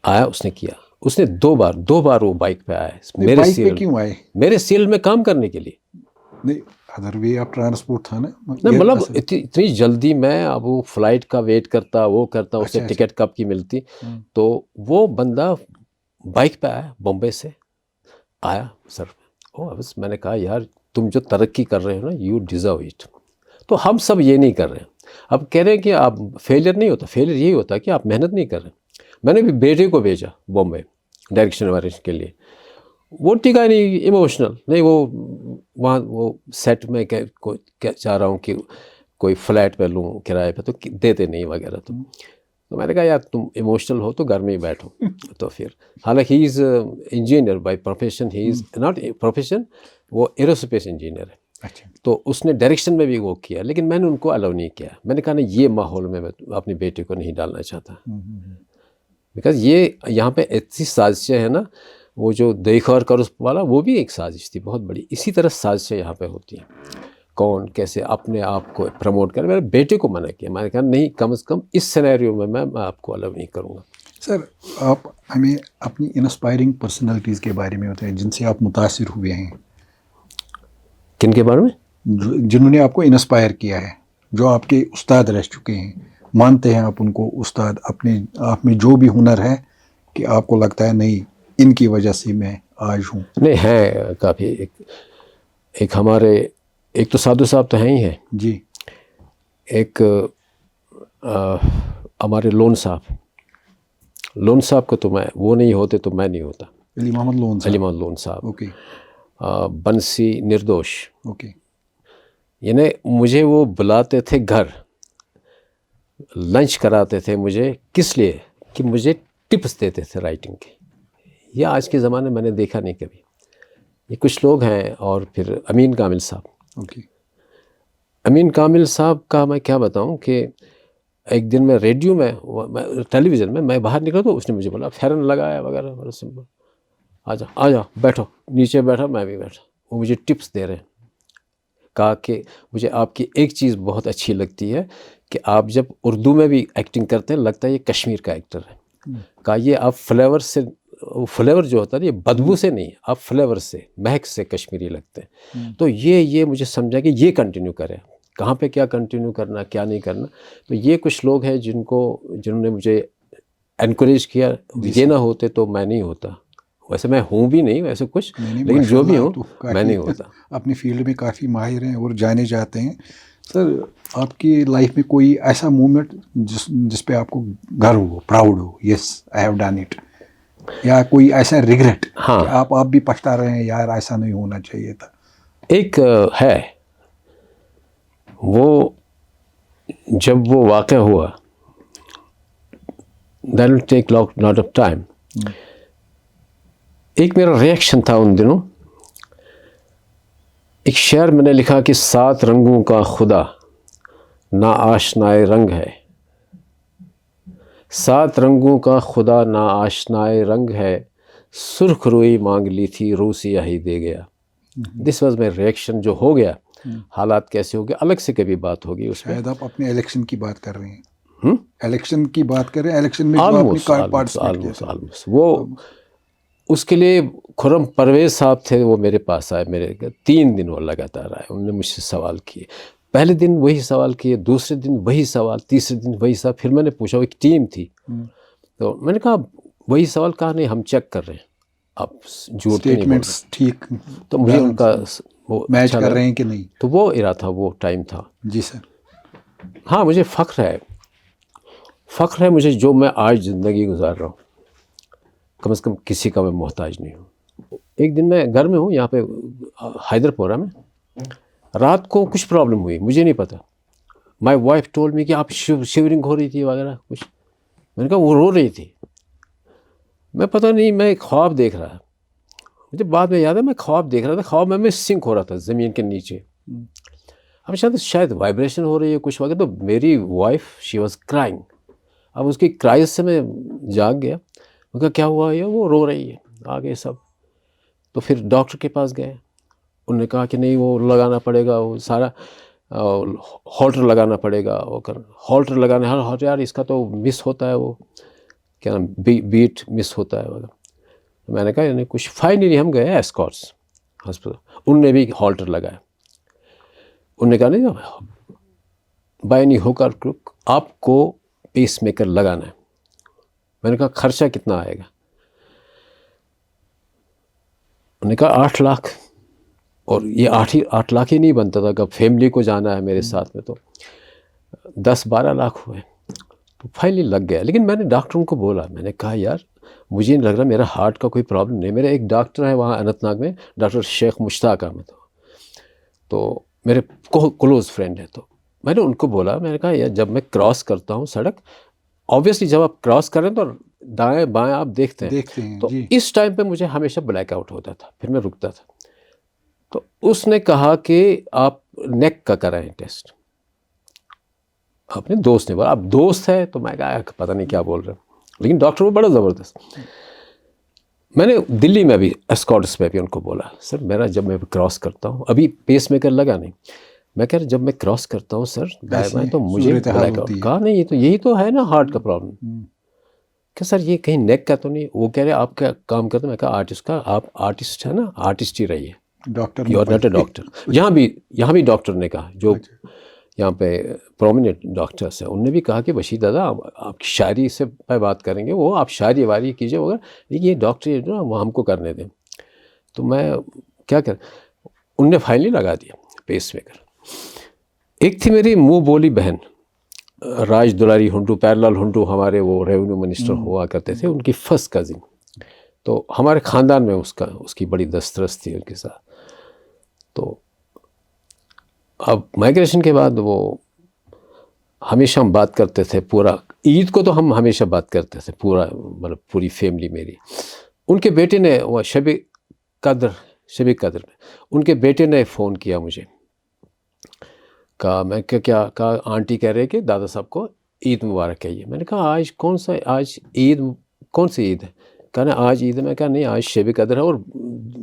آیا, اس نے کیا, اس نے دو بار وہ بائک پہ آیا میرے
بائک پہ
سیریل,
کیوں آئے؟
میرے سیریل میں کام کرنے کے لیے.
نہیں, ادر وے آف ٹرانسپورٹ تھا نا.
نہیں مطلب اتنی جلدی میں اب وہ فلائٹ کا ویٹ کرتا, وہ کرتا, اسے
اچھا.
ٹکٹ کب کی ملتی. تو وہ بندہ بائک پہ آیا بمبئی سے آیا سر. بس میں نے کہا یار تم جو ترقی کر رہے ہو نا یو ڈیزرو اٹ. تو ہم سب یہ نہیں کر رہے ہیں. اب کہہ رہے ہیں کہ آپ فیلئر نہیں ہوتا, فیلئر یہی ہوتا کہ آپ محنت نہیں کر رہے. میں نے بھی بیٹے کو بھیجا بمبئی ڈائریکشن وائریکشن کے لیے. وہ ٹکا نہیں, ایموشنل نہیں, وہ وہاں وہ سیٹ میں کیا چاہ رہا ہوں کہ کوئی فلیٹ پہ لوں کرائے پہ, تو دیتے نہیں وغیرہ. تو میں نے کہا یار تم ایموشنل ہو تو گھر میں ہی بیٹھو. تو پھر حالانکہ he is engineer by profession, he is not profession, وہ ایروسپیس انجینئر ہے.
اچھا.
تو اس نے ڈائریکشن میں بھی وہ کیا لیکن میں نے ان کو الاؤ نہیں کیا. میں نے کہا نا یہ ماحول میں اپنے بیٹے کو نہیں ڈالنا چاہتا بیکاز یہ یہاں پہ ایسی سازشیں ہیں نا, وہ جو دیکھ اور کرو والا وہ بھی ایک سازش تھی بہت بڑی. اسی طرح سازشیں یہاں پہ ہوتی ہیں, کون کیسے اپنے آپ کو پروموٹ کرے. میرے بیٹے کو منع کیا, میں نے کہا نہیں کم از کم اس سینیریو میں آپ کو الاؤ نہیں کروں گا.
سر آپ ہمیں اپنی انسپائرنگ پرسنالٹیز کے بارے میں بتائیں جن سے آپ متاثر ہوئے ہیں.
کن کے بارے میں؟
جنہوں نے آپ کو انسپائر کیا ہے, جو آپ کے استاد رہ چکے ہیں, مانتے ہیں آپ ان کو استاد, اپنے آپ میں جو بھی ہنر ہے کہ آپ کو لگتا ہے نہیں ان کی وجہ سے میں آج ہوں.
نہیں ہے کافی. ایک ہمارے ایک تو سادھو صاحب تو ہیں ہی ہیں
جی.
ایک ہمارے لون صاحب کو تو میں, وہ نہیں ہوتے تو میں نہیں ہوتا.
علی محمد لون صاحب.
علی محمد لون صاحب.
اوکے.
بنسی نردوش.
اوکے.
یعنی مجھے وہ بلاتے تھے گھر, لنچ کراتے تھے مجھے, کس لیے کہ مجھے ٹپس دیتے تھے رائٹنگ کے. یہ آج کے زمانے میں نے دیکھا نہیں کبھی. یہ کچھ لوگ ہیں. اور پھر امین کامل صاحب.
اوکے.
امین کامل صاحب کا میں کیا بتاؤں کہ ایک دن میں ریڈیو میں ٹیلی ویژن میں باہر نکلا تو اس نے مجھے بولا فیرن لگایا وغیرہ, بڑا سمپل, آ جا بیٹھو. نیچے بیٹھا, میں بھی بیٹھا. وہ مجھے ٹپس دے رہے ہیں. کہا کہ مجھے آپ کی ایک چیز بہت اچھی لگتی ہے کہ آپ جب اردو میں بھی ایکٹنگ کرتے ہیں لگتا ہے یہ کشمیر کا ایکٹر ہے. کہا یہ آپ فلیور سے, فلیور جو ہوتا ہے یہ بدبو سے نہیں, آپ فلیور سے, مہک سے کشمیری لگتے ہیں. تو یہ مجھے سمجھا کہ یہ کنٹینیو کریں. کہاں پہ کیا کنٹینیو کرنا, کیا نہیں کرنا. تو یہ کچھ لوگ ہیں جنہوں نے مجھے انکریج کیا. یہ نہ ہوتے تو میں نہیں ہوتا. ویسے میں ہوں بھی نہیں ویسے کچھ, لیکن جو بھی ہوں میں نہیں ہوتا.
اپنی فیلڈ میں کافی ماہر ہیں اور جانے جاتے ہیں. سر آپ کی لائف میں کوئی ایسا مومنٹ جس پہ آپ کو گرو ہو, پراؤڈ ہو, yes I have done it, یا کوئی ایسا ریگریٹ کہ آپ بھی پچھتا رہے ہیں یار ایسا نہیں ہونا چاہیے تھا؟
ایک ہے, وہ جب وہ واقعہ ہوا that will take lot of time. ایک میرا ریئیکشن تھا ان دنوں. ایک شعر میں نے لکھا کہ 7 رنگوں کا خدا نا آشنائے رنگ ہے, 7 رنگوں کا خدا نا آشنائے رنگ ہے, سرخ روئی مانگ لی تھی رو سیاہی دے گیا. This was my reaction. جو ہو گیا, حالات کیسے ہو گئے الگ سے کبھی بات ہوگی اس میں.
شاید آپ اپنے الیکشن کی بات کر رہے ہیں. الیکشن کی بات کر رہے ہیں, الیکشن میں جو آپ نے پارٹیسپیٹ کیا تھا.
وہ اس کے لیے خرم پرویز صاحب تھے, وہ میرے پاس آئے, میرے 3 دن وہ لگاتار آئے. انہوں نے مجھ سے سوال کیے. پہلے دن وہی سوال کیے, دوسرے دن وہی سوال, تیسرے دن وہی سوال. پھر میں نے پوچھا, وہ ایک ٹیم تھی, تو میں نے کہا وہی سوال. کہا نہیں ہم چیک کر رہے ہیں, آپ جھوٹ تو نہیں بول رہے.
ٹھیک,
تو مجھے ان کا وہ
میچ کر رہے ہیں کہ نہیں.
تو وہ ارا تھا, وہ ٹائم تھا.
جی سر.
ہاں مجھے فخر ہے مجھے جو میں آج زندگی گزار رہا ہوں. کم از کم کسی کا میں محتاج نہیں ہوں. ایک دن میں گھر میں ہوں یہاں پہ حیدر پورہ میں, رات کو کچھ پرابلم ہوئی, مجھے نہیں پتا. مائی وائف ٹولڈ می کہ آپ شیورنگ ہو رہی تھی وغیرہ کچھ. میں نے کہا وہ رو رہی تھی. میں پتہ نہیں, میں ایک خواب دیکھ رہا. مجھے بعد میں یاد ہے میں خواب دیکھ رہا تھا. خواب میں سنک ہو رہا تھا زمین کے نیچے. ہم شاید وائبریشن ہو رہی ہے کچھ وقت. تو میری وائف شی واز کرائنگ. اب اس کی کرائز سے میں جاگ گیا. میں کہا کیا ہوا ہے؟ وہ رو رہی ہے. آگے سب. تو پھر ڈاکٹر کے پاس گئے. انہوں نے کہا کہ نہیں وہ لگانا پڑے گا, وہ سارا ہالٹر لگانا پڑے گا. وہ ہالٹر لگانا ہے یار, اس کا تو مس ہوتا ہے, وہ کیا نام بیٹ مس ہوتا ہے. میں نے کہا یعنی کچھ فائنلی ہم گئے ایسکارٹس ہاسپٹل. ان نے بھی ہالٹر لگایا. انہوں نے کہا نہیں بائنی ہو کر کرک آپ کو پیس میکر لگانا ہے. میں نے کہا خرچہ کتنا آئے گا؟ انہوں نے کہا 8 لاکھ. اور یہ 8 لاکھ ہی نہیں بنتا تھا کہ فیملی کو جانا ہے میرے ساتھ میں, تو 10-12 لاکھ ہوئے. تو فائنلی لگ گیا. لیکن میں نے ڈاکٹروں کو بولا, میں نے کہا یار مجھے نہیں لگ رہا میرا ہارٹ کا کوئی پرابلم نہیں. میرا ایک ڈاکٹر ہے وہاں اننت ناگ میں, ڈاکٹر شیخ مشتاق احمد, تو میرے کلوز فرینڈ ہے. تو میں نے ان کو بولا, میں نے کہا یار جب میں کراس کرتا ہوں سڑک, آبویسلی جب آپ کراس کریں تو دائیں بائیں آپ دیکھتے ہیں, تو اس ٹائم پہ مجھے ہمیشہ بلیک آؤٹ ہوتا تھا, پھر میں رکتا تھا. تو اس نے کہا کہ آپ نیک کا کرائیں ٹیسٹ. اپنے دوست نے بولا, آپ دوست ہے, تو میں کہا پتہ نہیں کیا بول رہے ہیں. لیکن ڈاکٹر وہ بڑا زبردست. میں نے دلی میں بھی اسکاٹس میں بھی ان کو بولا, سر میرا جب میں کراس کرتا ہوں, ابھی پیس میکر لگا نہیں, میں کہہ رہا جب میں کراس کرتا ہوں سر دائیں بائیں تو مجھے بلیک آؤٹ. کہا نہیں تو یہی تو ہے نا ہارٹ کا پرابلم. کہ سر یہ کہیں نیک کا تو نہیں؟ وہ کہہ رہے آپ کیا کام کرتے ہیں؟ میں کہا آرٹسٹ کا. آپ آرٹسٹ ہے نا, آرٹسٹ ہی رہیے, you are not a doctor. یہاں بھی ڈاکٹر نے کہا, جو یہاں پہ پرومیننٹ ڈاکٹرس ہیں, انہوں نے بھی کہا کہ بشیر دادا آپ کی شاعری سے پہ بات کریں گے, وہ آپ شاعری واری کیجیے وغیرہ, لیکن یہ ڈاکٹر جو نا وہ ہم کو کرنے دیں. تو میں کیا کریں, ان نے فائنلی لگا دیا پیس میکر. ایک تھی میری منہ بولی بہن راج دلاری ہنڈو, پیرلال ہنڈو, ہمارے وہ ریونیو منسٹر ہوا کرتے تھے, ان کی فرسٹ کزن. تو ہمارے خاندان میں اس کی بڑی دسترس تھی ان کے ساتھ. تو اب مائیگریشن کے بعد وہ ہمیشہ ہم بات کرتے تھے, پورا عید کو تو ہم ہمیشہ بات کرتے تھے, پورا مطلب پوری فیملی میری. ان کے بیٹے نے وہ شب قدر میں ان کے بیٹے نے فون کیا مجھے, کہا میں کیا کہا آنٹی کہہ رہے کہ دادا صاحب کو عید مبارک کہیے. میں نے کہا آج عید کون سی عید ہے؟ کہا نا آج عید ہے. میں کہا نہیں آج شب قدر ہے, اور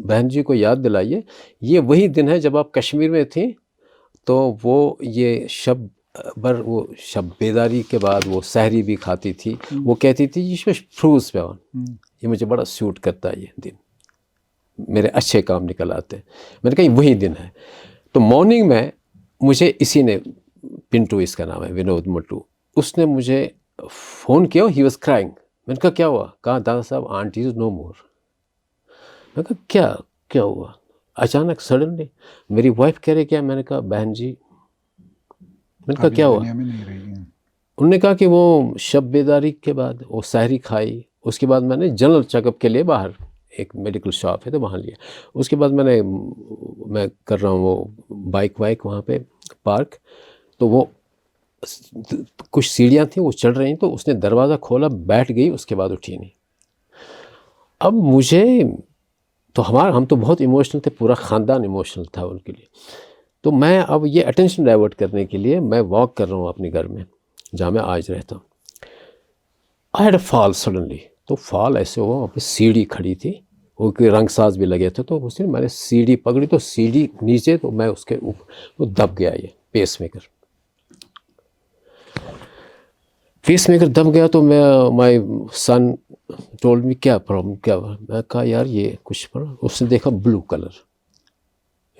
بہن جی کو یاد دلائیے یہ وہی دن ہے جب آپ کشمیر میں تھیں, تو وہ یہ شب بیداری کے بعد وہ سحری بھی کھاتی تھی. وہ کہتی تھی یہ فروز پہ یہ مجھے بڑا سیوٹ کرتا ہے, یہ دن میرے اچھے کام نکل آتے ہیں. میں نے کہا وہی دن ہے. تو مارننگ میں مجھے اسی نے, پنٹو اس کا نام ہے, ونود مٹو, اس نے مجھے فون کیا, ہی واز کرائنگ. میں نے کہا کیا ہوا؟ کہا دادا صاحب آنٹی از نو مور. میں نے کہا کیا ہوا؟ اچانک سڈنلی میری وائف کہہ رہے کیا؟ میں نے کہا بہن جی. میں نے کہا کیا ہوا؟ انہوں نے کہا کہ وہ شب بیداری کے بعد وہ سحری کھائی, اس کے بعد میں نے جنرل چیک اپ کے لیے باہر ایک میڈیکل شاپ ہے تو وہاں لیا. اس کے بعد میں کر رہا ہوں وہ بائک وہاں پہ پارک, تو وہ کچھ سیڑھیاں تھیں وہ چڑھ رہی ہیں, تو اس نے دروازہ کھولا, بیٹھ گئی, اس کے بعد اٹھی نہیں. اب مجھے تو ہم تو بہت ایموشنل تھے, پورا خاندان ایموشنل تھا ان کے لیے. تو میں اب یہ اٹینشن ڈائیورٹ کرنے کے لیے میں واک کر رہا ہوں اپنے گھر میں جہاں میں آج رہتا ہوں. I had a fall suddenly. تو فال ایسے ہوا, وہاں پہ سیڑھی کھڑی تھی, وہ رنگ ساز بھی لگے تھے, تو اس نے میں نے سیڑھی پکڑی, تو سیڑھی نیچے, تو میں اس کے اوپر وہ دب گیا, یہ پیس میکر دب گیا. تو مائی سن ٹولڈ می کیا پرابلم کیا ہوا؟ میں کہا یار یہ کچھ پڑا. اس نے دیکھا بلو کلر,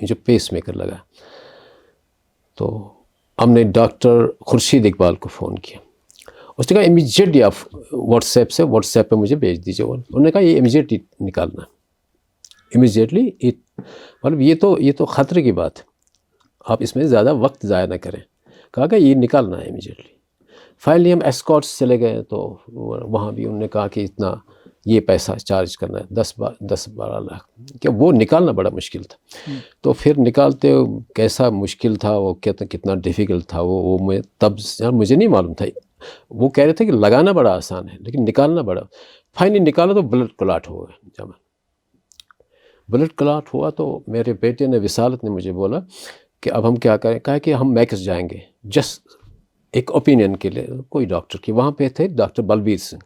جو پیس میکر لگا. تو ہم نے ڈاکٹر خورشید اقبال کو فون کیا. اس نے کہا امیجیٹلی آپ واٹس ایپ پہ مجھے بھیج دیجیے. انہوں نے کہا یہ امیجیٹلی نکالنا, امیجیٹلی. مطلب یہ تو خطرے کی بات ہے, آپ اس میں زیادہ وقت ضائع نہ کریں. کہا کہ یہ نکالنا ہے امیجیٹلی. فائنلی ہم اسکارٹس چلے گئے, تو وہاں بھی انہوں نے کہا کہ اتنا یہ پیسہ چارج کرنا ہے 10-12 لاکھ, کہ وہ نکالنا بڑا مشکل تھا. تو پھر نکالتے کیسا مشکل تھا وہ, کتنا ڈیفیکلٹ تھا وہ میں تب مجھے نہیں معلوم تھا. وہ کہہ رہے تھے کہ لگانا بڑا آسان ہے لیکن نکالنا بڑا. فائنلی نکالا تو بلڈ کلاٹ ہو گیا. جب بلڈ کلاٹ ہوا تو میرے بیٹے نے وصالت نے مجھے بولا کہ اب ہم کیا کریں. کہا کہ ہم میکس جائیں گے جسٹ ایک اوپینین کے لیے کوئی ڈاکٹر کی. وہاں پہ تھے ڈاکٹر بلبیر سنگھ.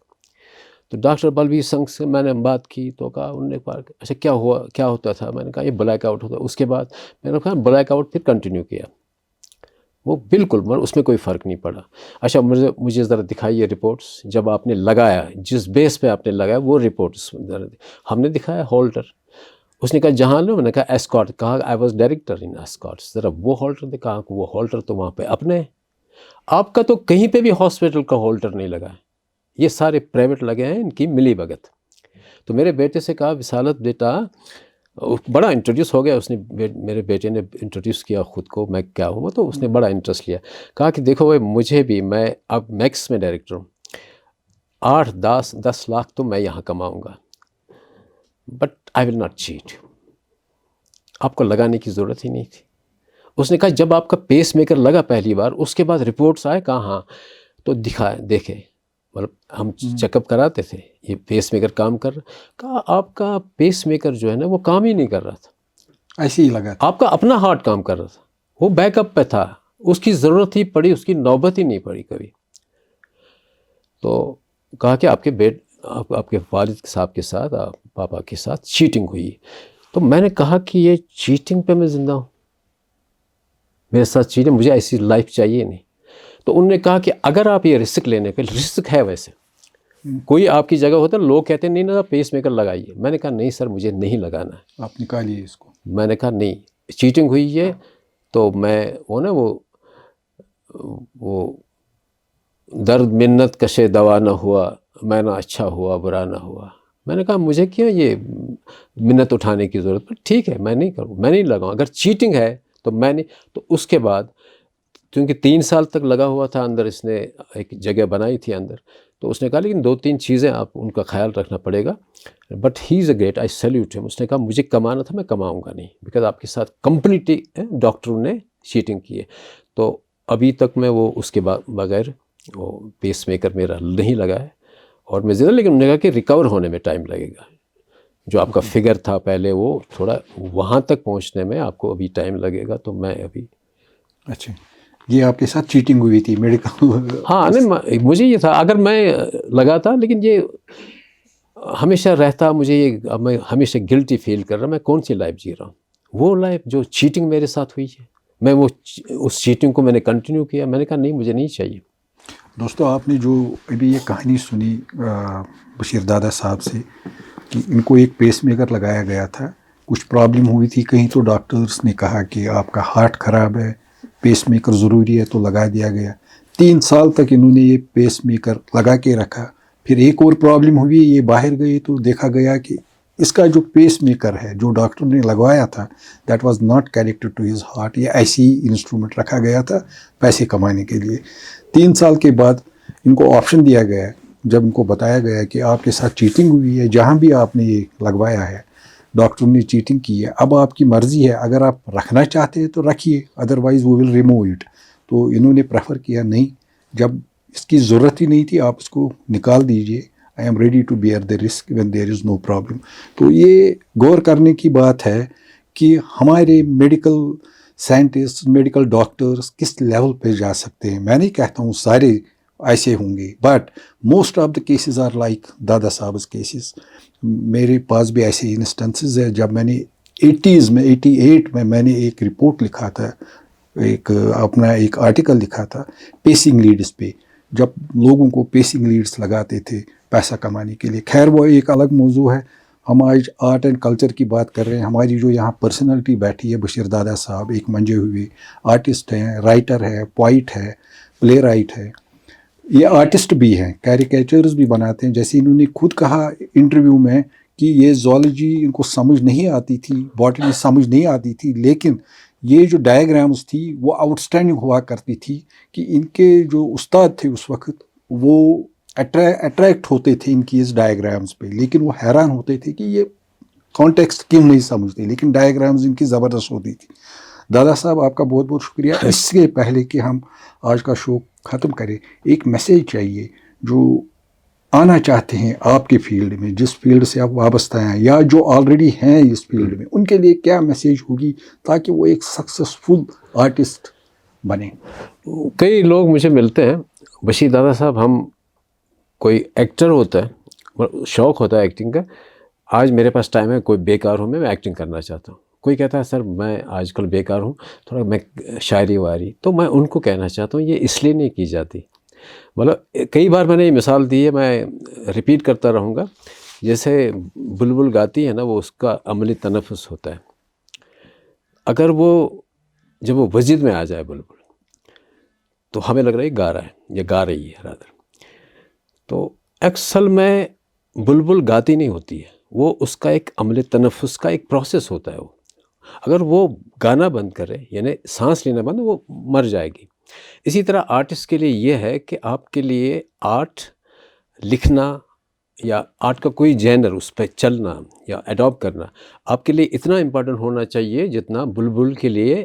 تو ڈاکٹر بلبیر سنگھ سے میں نے بات کی تو کہا, انہوں نے کہا اچھا کیا ہوا, کیا ہوتا تھا. میں نے کہا یہ بلیک آؤٹ ہوتا. اس کے بعد میں نے کہا بلیک آؤٹ پھر کنٹینیو کیا. وہ بالکل اس میں کوئی فرق نہیں پڑا. اچھا مجھے ذرا دکھائیے رپورٹس, جب آپ نے لگایا جس بیس پہ آپ نے لگایا وہ رپورٹس. ہم نے دکھایا ہولٹر. اس نے کہا جہاں لو. میں نے کہا ایسکارٹ. کہا I was director in Escorts. ذرا وہ ہولٹر نے کہا کہ وہ ہولٹر تو وہاں پہ اپنے ہیں, آپ کا تو کہیں پہ بھی ہاسپٹل کا ہولٹر نہیں لگا ہے, یہ سارے پرائیویٹ لگے ہیں, ان کی ملی بھگت. تو میرے بیٹے سے کہا وصالت بیٹا, بڑا انٹروڈیوس ہو گیا. اس نے میرے بیٹے نے انٹروڈیوس کیا خود کو, میں کیا ہوں, تو اس نے بڑا انٹرسٹ لیا. کہا کہ دیکھو بھائی مجھے بھی, میں اب میکس میں ڈائریکٹر ہوں, 8-10 لاکھ تو میں یہاں کماؤں گا, but I will not cheat. آپ کو لگانے کی ضرورت ہی نہیں تھی. اس نے کہا جب آپ کا پیس میکر لگا پہلی بار, اس کے بعد رپورٹس آئے. کہا ہاں, تو دیکھے مطلب ہم چیک اپ کراتے تھے, یہ پیس میکر کام کر رہا. کہا آپ کا پیس میکر جو ہے نا وہ کام ہی نہیں کر رہا تھا,
ایسے ہی لگا تھا.
آپ کا اپنا ہارٹ کام کر رہا تھا, وہ بیک اپ پہ تھا, اس کی ضرورت ہی پڑی, اس کی نوبت ہی نہیں پڑی کبھی. تو کہا کہ آپ کے والد صاحب کے ساتھ, پاپا کے ساتھ چیٹنگ ہوئی. تو میں نے کہا کہ یہ چیٹنگ پہ میں زندہ ہوں, میرے ساتھ چیٹنگ, مجھے ایسی لائف چاہیے نہیں. تو انہوں نے کہا کہ اگر آپ یہ رسک لینے پہ, رسک ہے ویسے, کوئی آپ کی جگہ ہوتا ہے, لوگ کہتے ہیں نہیں نا پیس میکر لگائیے. میں نے کہا نہیں سر مجھے نہیں لگانا ہے.
آپ نکالیے اس کو.
میں نے کہا نہیں, چیٹنگ ہوئی ہے. تو میں وہ درد منت کشے دوا نہ ہوا, میں نہ اچھا ہوا برا نہ ہوا. میں نے کہا مجھے کیوں یہ منت اٹھانے کی ضرورت. ٹھیک ہے میں نہیں کروں, میں نہیں لگاؤں. اگر چیٹنگ ہے تو میں نہیں. تو اس کے بعد کیونکہ 3 سال تک لگا ہوا تھا اندر, اس نے ایک جگہ بنائی تھی اندر. تو اس نے کہا لیکن 2-3 چیزیں آپ ان کا خیال رکھنا پڑے گا, but he is a great, I salute him. اس نے کہا مجھے کمانا تھا, میں کماؤں گا نہیں, بیکاز آپ کے ساتھ کمپلیٹلی ڈاکٹروں نے چیٹنگ کی ہے. تو ابھی تک میں وہ اس کے بغیر وہ پیس میکر میرا نہیں لگا ہے, اور میں زیادہ, لیکن انہوں نے کہا کہ ریکور ہونے میں ٹائم لگے گا. جو آپ کا فگر تھا پہلے, وہ تھوڑا وہاں تک پہنچنے میں آپ کو ابھی ٹائم لگے گا. تو میں ابھی. اچھا,
یہ آپ کے ساتھ چیٹنگ ہوئی تھی میڈیکل؟
ہاں نہیں, مجھے یہ تھا اگر میں لگا تھا, لیکن یہ ہمیشہ رہتا مجھے, یہ میں ہمیشہ گلٹی فیل کر رہا, میں کون سی لائف جی رہا ہوں. وہ لائف جو چیٹنگ میرے ساتھ ہوئی ہے, میں وہ اس چیٹنگ کو میں نے کنٹینیو کیا. میں نے کہا نہیں مجھے نہیں چاہیے.
دوستو آپ نے جو ابھی یہ کہانی سنی بشیر دادا صاحب سے کہ ان کو ایک پیس میکر لگایا گیا تھا, کچھ پرابلم ہوئی تھی کہیں, تو ڈاکٹرز نے کہا کہ آپ کا ہارٹ خراب ہے, پیس میکر ضروری ہے, تو لگا دیا گیا. 3 سال تک انہوں نے یہ پیس میکر لگا کے رکھا. پھر ایک اور پرابلم ہوئی, یہ باہر گئے تو دیکھا گیا کہ اس کا جو پیس میکر ہے جو ڈاکٹر نے لگوایا تھا, that was not connected to his heart. یہ ایسی ہی انسٹرومنٹ رکھا گیا تھا پیسے کمانے کے لیے. 3 سال کے بعد ان کو آپشن دیا گیا, جب ان کو بتایا گیا کہ آپ کے ساتھ چیٹنگ ہوئی ہے, جہاں بھی آپ نے یہ لگوایا ہے ڈاکٹر نے چیٹنگ کی ہے, اب آپ کی مرضی ہے, اگر آپ رکھنا چاہتے ہیں تو رکھیے, otherwise we will remove it. تو انہوں نے پریفر کیا نہیں, جب اس کی ضرورت ہی نہیں تھی آپ اس کو نکال دیجئے, I am ready to bear the risk when there is no problem. تو یہ غور کرنے کی بات ہے کہ ہمارے میڈیکل سائنٹسٹ, میڈیکل ڈاکٹرز کس لیول پہ جا سکتے ہیں. میں نہیں کہتا ہوں سارے ایسے ہوں گے, but most of the cases are like Dada صاحب's کیسز. میرے پاس بھی ایسے انسٹنسز ہے. جب میں نے 80s میں 88 میں نے ایک رپورٹ لکھا تھا, اپنا ایک آرٹیکل لکھا تھا پیسنگ لیڈس پہ, جب لوگوں کو پیسنگ لیڈس لگاتے تھے پیسہ کمانے کے لیے. خیر وہ ایک الگ موضوع ہے. ہم آج آرٹ اینڈ کلچر کی بات کر رہے ہیں. ہماری جو یہاں پرسنالٹی بیٹھی ہے بشیر دادا صاحب, ایک منجے ہوئے آرٹسٹ ہیں, رائٹر ہے, پوائٹ ہے, پلے رائٹ ہے, یہ آرٹسٹ بھی ہیں, کیریکیچرز بھی بناتے ہیں. جیسے انہوں نے خود کہا انٹرویو میں کہ یہ زولوجی ان کو سمجھ نہیں آتی تھی, باٹنی سمجھ نہیں آتی تھی, لیکن یہ جو ڈائیگرامز تھی وہ آؤٹ اسٹینڈنگ ہوا کرتی تھی کہ ان کے جو استاد تھے اس وقت وہ اٹریکٹ ہوتے تھے ان کی اس ڈائیگرامز پہ, لیکن وہ حیران ہوتے تھے کہ یہ کانٹیکسٹ کیوں نہیں سمجھتے, لیکن ڈائیگرامز ان کی زبردست ہوتی تھی. دادا صاحب آپ کا بہت بہت شکریہ. اس سے پہلے کہ ہم آج کا شو ختم کریں, ایک میسیج چاہیے جو آنا چاہتے ہیں آپ کے فیلڈ میں، جس فیلڈ سے آپ وابستہ ہیں یا جو آلریڈی ہیں اس فیلڈ میں، ان کے لیے کیا میسیج ہوگی تاکہ وہ ایک سکسیسفل آرٹسٹ بنے؟
کئی لوگ مجھے ملتے ہیں، بشیر دادا صاحب ہم کوئی ایکٹر ہوتا ہے، شوق ہوتا ہے ایکٹنگ کا، آج میرے پاس ٹائم ہے، کوئی بیکار ہوں میں ایکٹنگ کرنا چاہتا ہوں، کوئی کہتا ہے سر میں آج کل بیکار ہوں تھوڑا میں شاعری واری، تو میں ان کو کہنا چاہتا ہوں یہ اس لیے نہیں کی جاتی، مطلب کئی بار میں نے یہ مثال دی ہے، میں ریپیٹ کرتا رہوں گا، جیسے بلبل گاتی ہے نا، وہ اس کا عملی تنفس ہوتا ہے، اگر وہ جب وہ وجد میں آ جائے بلبل تو ہمیں لگ رہا ہے گا رہا ہے یا گا رہی ہے رادر، تو اصل میں بلبل گاتی نہیں ہوتی ہے، وہ اس کا ایک عمل تنفس کا ایک پروسیس ہوتا ہے، وہ اگر وہ گانا بند کرے یعنی سانس لینا بند، وہ مر جائے گی۔ اسی طرح آرٹسٹ کے لیے یہ ہے کہ آپ کے لیے آرٹ لکھنا یا آرٹ کا کوئی جینر اس پہ چلنا یا اڈاپٹ کرنا آپ کے لیے اتنا امپورٹنٹ ہونا چاہیے جتنا بلبل کے لیے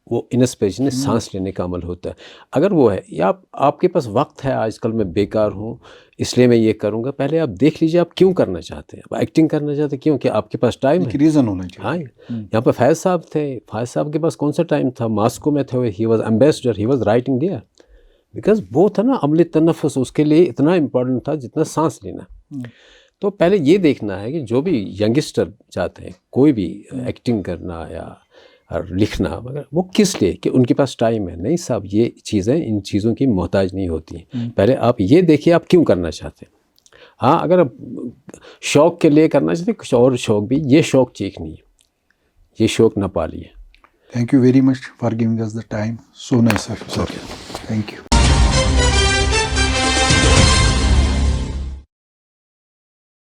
وہ انسپریشن سانس لینے کا عمل ہوتا ہے۔ اگر وہ ہے یا آپ کے پاس وقت ہے، آج کل میں بیکار ہوں اس لیے میں یہ کروں گا، پہلے آپ دیکھ لیجئے آپ کیوں کرنا چاہتے ہیں، آپ ایکٹنگ کرنا چاہتے ہیں کیونکہ آپ کے پاس ٹائم ہے،
ریزن ہونا چاہیے۔
ہاں یہاں پہ فیض صاحب تھے، فیض صاحب کے پاس کون سا ٹائم تھا، ماسکو میں تھے، he was ambassador, he was writing there, because وہ تھا نا عملی تنفس اس کے لیے اتنا امپورٹنٹ تھا جتنا سانس لینا۔ تو پہلے یہ دیکھنا ہے کہ جو بھی ینگسٹر چاہتے ہیں کوئی بھی ایکٹنگ کرنا یا لکھنا وغیرہ، وہ کس لیے کہ ان کے پاس ٹائم ہے، نہیں صاحب یہ چیزیں ان چیزوں کی محتاج نہیں ہوتی ہیں، پہلے آپ یہ دیکھیے آپ کیوں کرنا چاہتے ہیں۔ ہاں اگر آپ شوق کے لیے کرنا چاہتے ہیں، کچھ اور شوق بھی، یہ شوق ٹھیک نہیں ہے، یہ شوق نہ پالیے۔
Thank you very much for giving us the time. So nice of you, sir. Thank you.